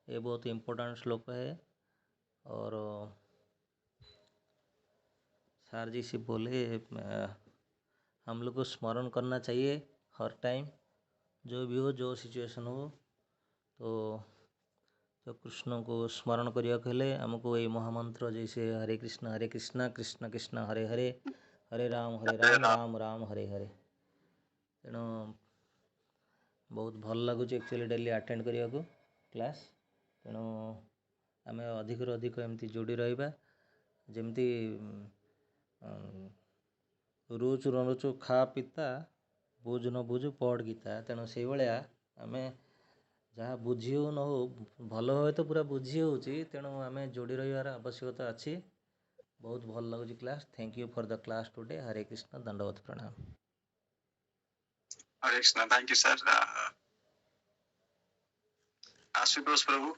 ये बहुत इम्पोर्टेंट श्लोक है। और सर जी से बोले हम लोग को स्मरण करना चाहिए हर टाइम, जो भी हो, जो सिचुएशन हो, तो कृष्ण को स्मरण करिया हेले आमको ये महामंत्र जैसे हरे कृष्ण कृष्ण कृष्ण हरे हरे, हरे राम राम राम हरे हरे। तेणु बहुत भल लगुच एक्चुअली डेली अटेंड करिया को क्लास। तेणु आम अधिक अधिक एमती जोड़ी रहिबा, जेमती रोज रोचु खा पिता बुझ न बुझु पढ़ गीता। तेणु से भाया आम जहाँ बुझी हो न हो, भल हुए तो पूरा बुझी होची, तेणु आम जोड़ी रहिबार आवश्यकता अच्छी। बहुत भल लगुच class. Thank you for the class today. Hare Krishna, दंडवत प्रणाम। Hare Krishna, thank you sir. Ashutosh प्रभु।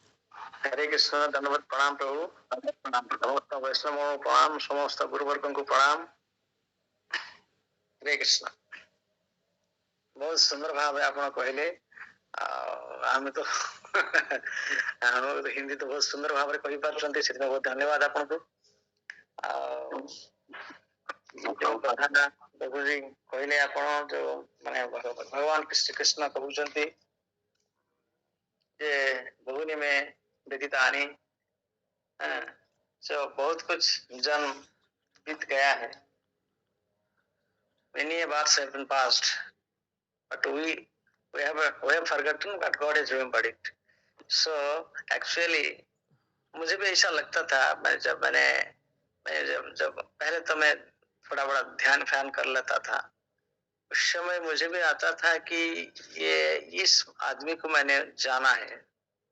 हरे कृष्ण, दंडवत प्रणाम प्रभु। समस्त वैष्णव प्रणाम, समस्त गुरुवर्ग को प्रणाम। हरे कृष्ण। बहुत सुंदर भाव आप कहले, आम तो हिंदी तो बहुत सुंदर भाव कही पार्टी, से बहुत धन्यवाद आपको। प्रभु जी कहले आप जो माने भगवान श्री कृष्ण कहते बहुनी में विदितानि, जो बहुत कुछ जन बीत गया है। Many years have been passed, but we have forgotten, but God has remembered it. So actually मुझे भी ऐसा लगता था, मैं जब पहले तो मैं थोड़ा बड़ा ध्यान फ्यान कर लेता था, उस समय मुझे भी आता था कि ये इस आदमी को मैंने जाना है,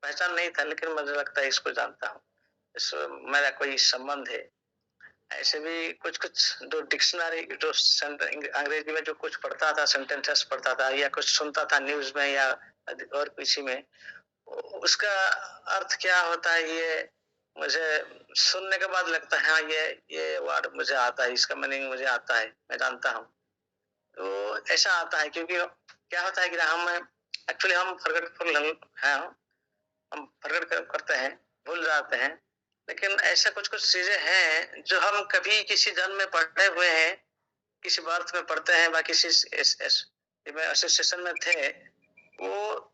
पहचान नहीं था लेकिन मुझे लगता है इसको जानता हूँ, इसको मेरा कोई संबंध है। ऐसे भी कुछ जो डिक्शनरी जो अंग्रेजी में जो कुछ पढ़ता था, सेंटेंसेस पढ़ता था या कुछ सुनता था न्यूज में या और किसी में, उसका अर्थ क्या होता है ये मुझे सुनने के बाद लगता है हाँ ये वर्ड मुझे आता है, इसका मीनिंग मुझे आता है, मैं जानता हूँ। तो ऐसा आता है क्योंकि क्या होता है कि हम एक्चुअली हम फॉरगेटफुल हैं, हम फॉरगेट करते हैं, भूल जाते हैं, लेकिन ऐसा कुछ चीजें हैं जो हम कभी किसी जन्म में पढ़े हुए हैं, किसी बर्थ में पढ़ते हैं, किसी एसोसिएशन में थे, वो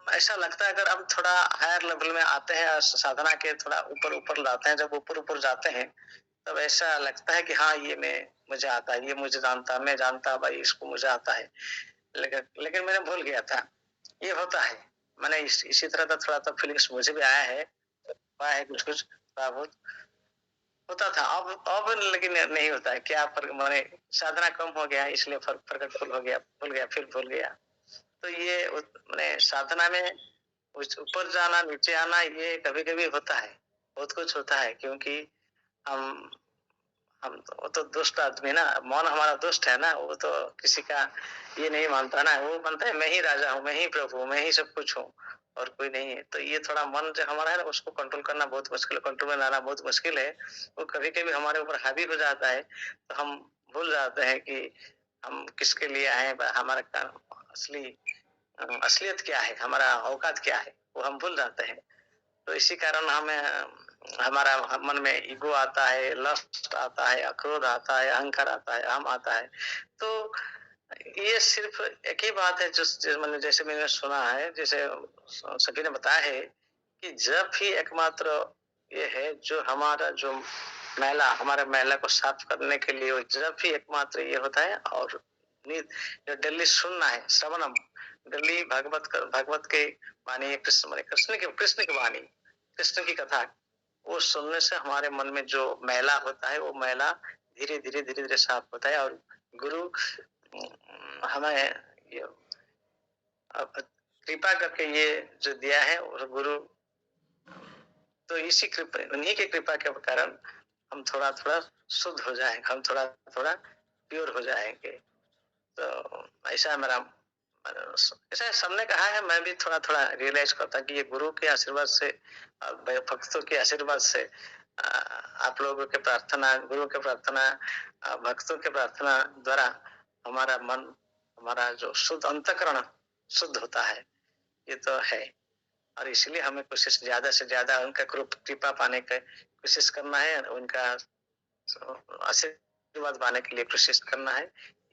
ऐसा लगता है अगर हम थोड़ा हायर लेवल में आते हैं, साधना के थोड़ा ऊपर जाते हैं, जब ऊपर जाते हैं तब ऐसा लगता है कि हाँ ये मुझे आता है, ये मुझे जानता, मैं जानता भाई इसको मुझे आता है, लेकिन मैंने भूल गया था। ये होता है, मैंने इसी तरह का थोड़ा तो फीलिंग्स मुझे भी आया है कुछ थोड़ा बहुत होता था, अब लेकिन नहीं होता है। क्या मैंने साधना कम हो गया इसलिए फॉरगेटफुल हो गया, भूल गया, फिर भूल गया। तो ये मैंने साधना में ऊपर जाना नीचे आना ये कभी कभी होता है, बहुत कुछ होता है, क्योंकि हम वो तो दुष्ट आदमी ना, मन हमारा दुष्ट है ना, वो तो किसी का ये नहीं मानता ना, वो मानता है मैं ही राजा हूँ, मैं ही प्रभु, मैं ही सब कुछ हूँ और कोई नहीं है। तो ये थोड़ा मन जो हमारा है ना, उसको कंट्रोल करना बहुत मुश्किल है, कंट्रोल में लाना बहुत मुश्किल है। वो कभी कभी हमारे ऊपर हावी हो जाता है, तो हम भूल जाते हैं कि हम किसके लिए आए, हमारा असलियत क्या है, हमारा औकात क्या है, वो हम भूल जाते हैं। तो इसी कारण हमारा मन में ईगो आता है, लस्ट आता है, क्रोध आता है, अहंकार आता है, हम आता है। तो ये सिर्फ एक ही बात है जो जैसे मैंने सुना है, जैसे सभी ने बताया है कि जब भी एकमात्र ये है जो हमारा जो हमारे मैला को साफ करने के लिए जब भी एकमात्र ये होता है, और डेली सुनना है, श्रवणम, डेली भागवत के वाणी, कृष्ण की वाणी, कृष्ण की कथा, वो सुनने से हमारे मन में जो मैला होता है वो मैला धीरे धीरे साफ होता है। और गुरु हमें कृपा करके ये जो दिया है, और गुरु तो इसी कृपा, उन्हीं की कृपा के कारण हम थोड़ा शुद्ध हो जाएंगे, हम थोड़ा प्योर हो जाएंगे। तो ऐसा मेरा, ऐसा सबने कहा है, मैं भी थोड़ा रियलाइज करता कि ये गुरु के आशीर्वाद से, भक्तों के आशीर्वाद से, आप लोगों के प्रार्थना, गुरु के प्रार्थना, भक्तों के प्रार्थना द्वारा हमारा मन, हमारा जो शुद्ध अंतःकरण शुद्ध होता है, ये तो है। और इसलिए हमें कोशिश ज्यादा से ज्यादा उनका कृपा पाने की कोशिश करना है, उनका आशीर्वाद पाने के लिए कोशिश करना है,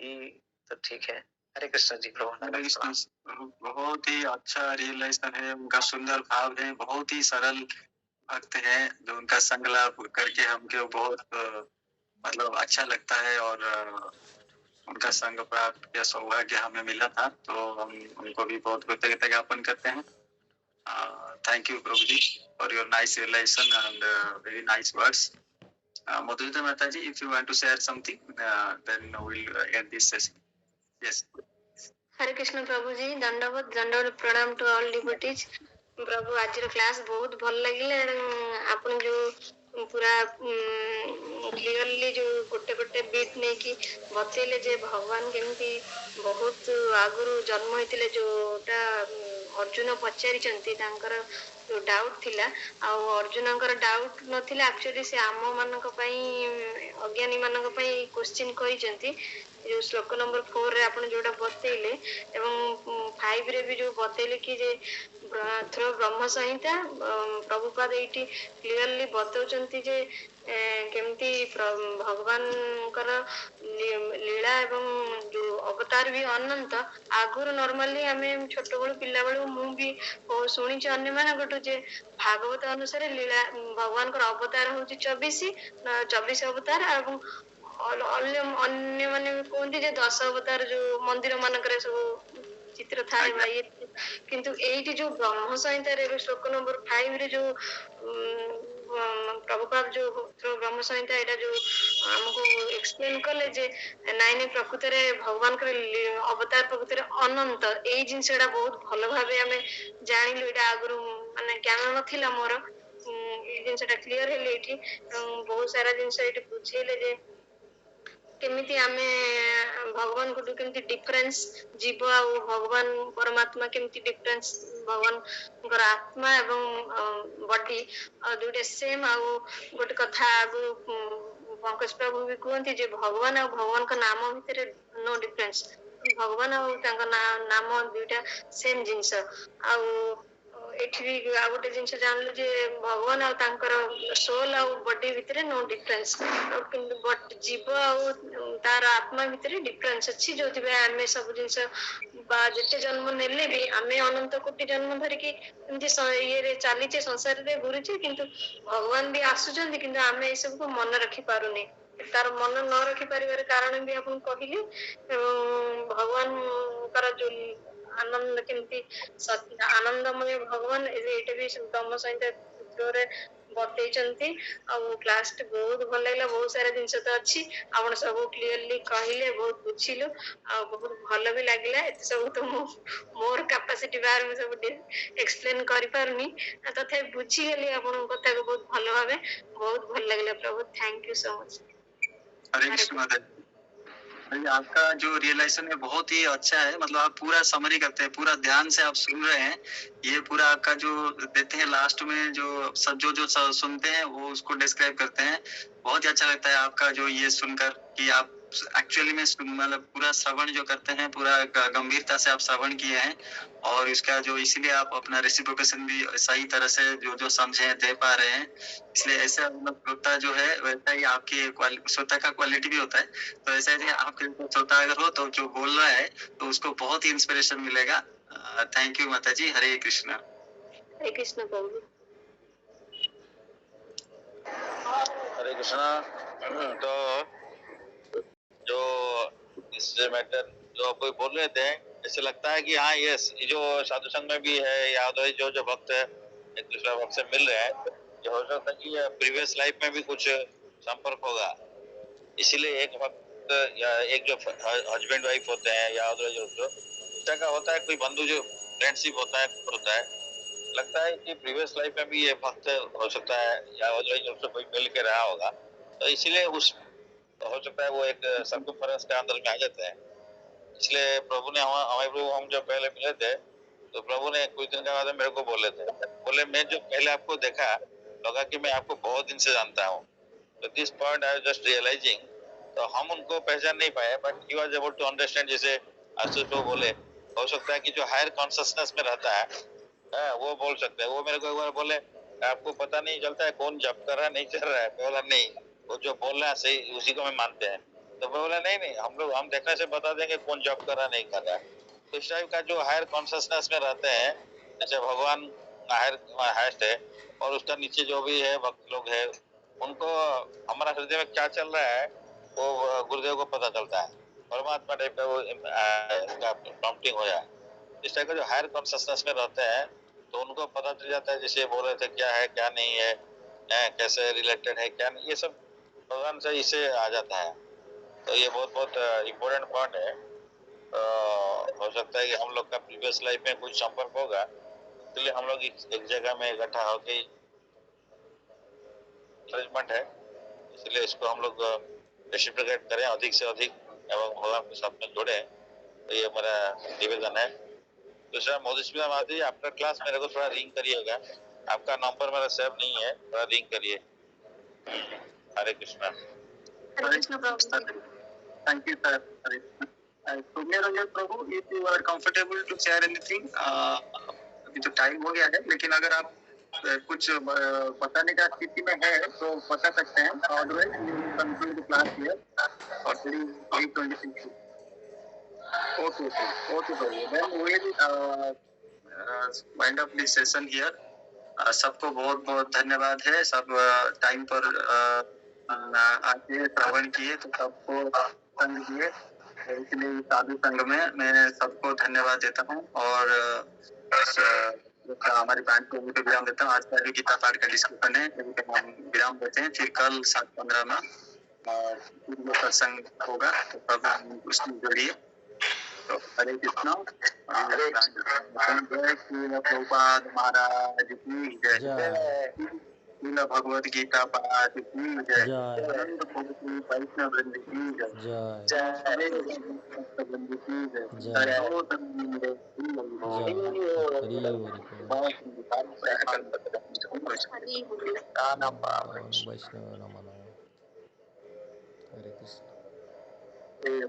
ये तो ठीक है। हरे कृष्ण जी। बहुत ही अच्छा रियलाइजेशन है, उनका सुंदर भाव है, बहुत ही सरल भक्त है, जो उनका संग लाभ करके हमको बहुत मतलब अच्छा लगता है, और उनका संग प्राप्त या सौभाग्य हमें मिला था, तो हम उनको भी बहुत कृतज्ञता ज्ञापन करते हैं। Thank you, Prabhuji, for your nice realization and very nice words. Madhurita Mataji, if you want to share something, then we'll end this session. Yes. हरे कृष्ण प्रभु जी, दंडवत प्रणाम टू ऑल डिवोटीज। प्रभु आज क्लास बहुत भल लगे, आपन जो पूरा क्लियरली जो गोटे बीट नहीं कि बतैले जे भगवान केमती बहुत आगुरु जन्म होते, जोटा अर्जुन पचारि जो डाउट थिला, अर्जुन डाउट नथिला, एक्चुअली से आम मानक अज्ञानी मानक क्वेश्चन करिसेंती। जो श्लोक नंबर 4 रे आपण जोटा बतैले एवं 5 रे भी जो बतैले कि जे थ्रू ब्रह्म संहिता प्रभुपाद एटी क्लियरली बतौचंती जे केमती भगवान लीला एवं जो अवतार भी अनंत। आगुरु नॉर्मली हमें छोट बड़ पिला बड़ मु भी शुणी अन्य मान देखु जे भागवत अनुसार लीला भगवान को अवतार होची 24 अवतार एवं अन्य माने कहते जे 10 अवतार जो मंदिर मानकर सब चित्र थाए बा ये किंतु एठी जो ब्रह्म संहिता रे श्लोक नंबर 5 रे जो प्रभुपाद जो ब्रह्म संहिता एटा जो हमको एक्सप्लेन कले जे नाइन प्रकृत रे भगवान कर अवतार प्रकृत रे अनंत एई जिंसटा बहुत भलो भाबे हमें जानिलु एटा आगरु माने ज्ञान नथिला मोर एई जिंसटा क्लियर हेले एठी बहुत सारा जिंस एठी बुझेले जे केमिति आमे भगवान को केमिति डिफरेंस जीव आ भगवान परमात्मा केमिति डिफरेंस भगवान कर आत्मा एवं बॉडी दुटे सेम आ गोटे कथा आगु पंकज प्रभु भी कहते जे भगवान आ भगवान का नाम भितर नो डिफरेंस भगवान आ नाम दुईटा सेम जिनस आ एठी आ गोटे जिनस जानलु जे भगवान आ तांकर सोल आ बॉडी भितर नो डिफरेंस किंतु बट जीव आ तार आत्मा भितर डिफरेंस अछि जोथि बे आमे सब जिनस बा जते जन्म नेले भी आमे अनंत कोटि जन्म धरि कि एमति ये रे चाली छे संसार रे घुरी छे किंतु भगवान भी आसुचंदी किंतु आमे ए सब को मन रखि पारुनी तार मन न रखि परिवार कारण भी अपन कहिली भगवान कर जो आनंद केमती आनंदमय भगवान एटा भी ब्रह्म संहिता चित्रे बतैचंती आ क्लास टे बहुत भल लागला बहुत सारा जिनस तो अच्छी आपण सब क्लियरली कहले बहुत बुझिलु आ बहुत भल भी लागला एते सब तो मोर कैपेसिटी बारे में सब एक्सप्लेन करि पारुनी तथे बुझी गेली आपण कथा को बहुत भल भाबे बहुत भल लागला प्रभु थैंक यू सो मच। हरे कृष्ण माता जी आपका जो रियलाइजेशन है बहुत ही अच्छा है मतलब आप पूरा समरी करते हैं पूरा ध्यान से आप सुन रहे हैं ये पूरा आपका जो देते हैं लास्ट में जो सब जो सुनते हैं वो उसको डिस्क्राइब करते हैं बहुत ही अच्छा लगता है आपका जो ये सुनकर कि आप एक्चुअली में मतलब पूरा श्रवण जो करते हैं पूरा गंभीरता से आप श्रवण किए हैं और इसका जो इसीलिए आप अपना रेसिप्रोकेशन भी सही तरह से जो समझे दे पा रहे हैं इसलिए ऐसा मतलब श्रोता जो है वैसा ही आपकी श्रोता का क्वालिटी भी होता है तो ऐसा ही आपके श्रोता अगर हो तो जो बोल रहा है तो उसको बहुत ही इंस्पिरेशन मिलेगा। थैंक यू माता जी। हरे कृष्णा प्रभु। हरे कृष्णा। तो जो इस मैटर जो आप बोल रहे थे ऐसे लगता है कि हाँ यस जो साधु संघ में भी है या जो भक्त है एक दूसरे भक्त से मिल रहे हैं ये हो सकता है कि प्रीवियस लाइफ में भी कुछ संपर्क होगा इसीलिए एक भक्त या एक जो हस्बैंड वाइफ होते हैं या जो का होता है कोई बंधु जो फ्रेंडशिप होता है लगता है कि प्रीवियस लाइफ में भी ये भक्त हो सकता है या उससे कोई मिल के रहा होगा तो इसीलिए उस हो सकता है वो एक सर्कमफरेंस के अंदर में आ जाते हैं। इसलिए प्रभु ने हमारे प्रभु हम जब पहले मिले थे तो प्रभु ने कुछ दिन के बाद मेरे को बोले मैं जो पहले आपको देखा लगा कि मैं आपको बहुत दिन से जानता हूँ तो this point I just realising तो हम उनको पहचान नहीं पाए but he was able to understand जैसे आशुतोष को बोले हो सकता है कि जो हायर कॉन्शियसनेस में रहता है वो बोल सकते हैं। वो मेरे को एक बार बोले आपको पता नहीं चलता है कौन जप कर रहा है नहीं कर रहा है बोला नहीं वो जो बोल रहा है सही उसी को मैं मानते हैं तो बोला नहीं हम देखने से बता देंगे कौन जॉब कर रहा नहीं कर रहा है। तो इस टाइप का जो हायर कॉन्शियसनेस में रहते हैं जैसे भगवान हाईएस्ट है और उसका नीचे जो भी है भक्त लोग है उनको हमारा हृदय में क्या चल रहा है वो गुरुदेव को पता चलता है परमात्मा टाइप का वो प्रॉम्प्टिंग हो जाए। इस टाइप का जो हायर कॉन्शियसनेस में रहते हैं तो उनको पता चल जाता है जैसे बोल रहे थे क्या है क्या नहीं है कैसे रिलेटेड है क्या नहीं ये सब भगवान से इसे आ जाता है। तो ये बहुत इम्पोर्टेंट पॉइंट है। हो सकता है कि हम लोग का प्रीवियस लाइफ में कुछ संपर्क होगा इसलिए हम लोग एक जगह में इकट्ठा होकर अरेंजमेंट है इसलिए इसको हम लोग रेसिप्रोकेट करें अधिक से अधिक एवं भगवान के साथ में जोड़े तो ये मेरा निवेदन है। दूसरा मोदी माधी आपका क्लास मेरे को थोड़ा रिंग करिएगा आपका नंबर मेरा सेव नहीं है थोड़ा रिंग करिए। हरे Krishna. Thank you, sir. Prabhu, if you are comfortable to share anything, अभी तो टाइम हो गया है, लेकिन अगर आप कुछ बताने का स्थिति में है तो बता सकते हैं। Otherwise, we will conclude the class here for 3:26. Okay, sir. Okay, sir. Then we will wind up this session here. सबको बहुत बहुत धन्यवाद है। सब टाइम पर आके श्रवण किए, तो सबको संग दिए, इसलिए साधु संघ में मैं सबको धन्यवाद देता हूँ। और हमारी ब्रांच को भी विराम देता हूँ। आज का जो गीता पाठ का डिस्कशन है हम विराम देते हैं। फिर कल 7:15 में सत्संग होगा, तो सब उसमें जुड़िए। तो हरे कृष्णा। हरे कृष्ण। प्रभुपाद महाराज की जय। श्रील भगवद गीता पाठ की जय। अनंत कोटि वैष्णव वृंद की जय। जय वृंद की जय। वैष्णव नमः। हरे कृष्ण।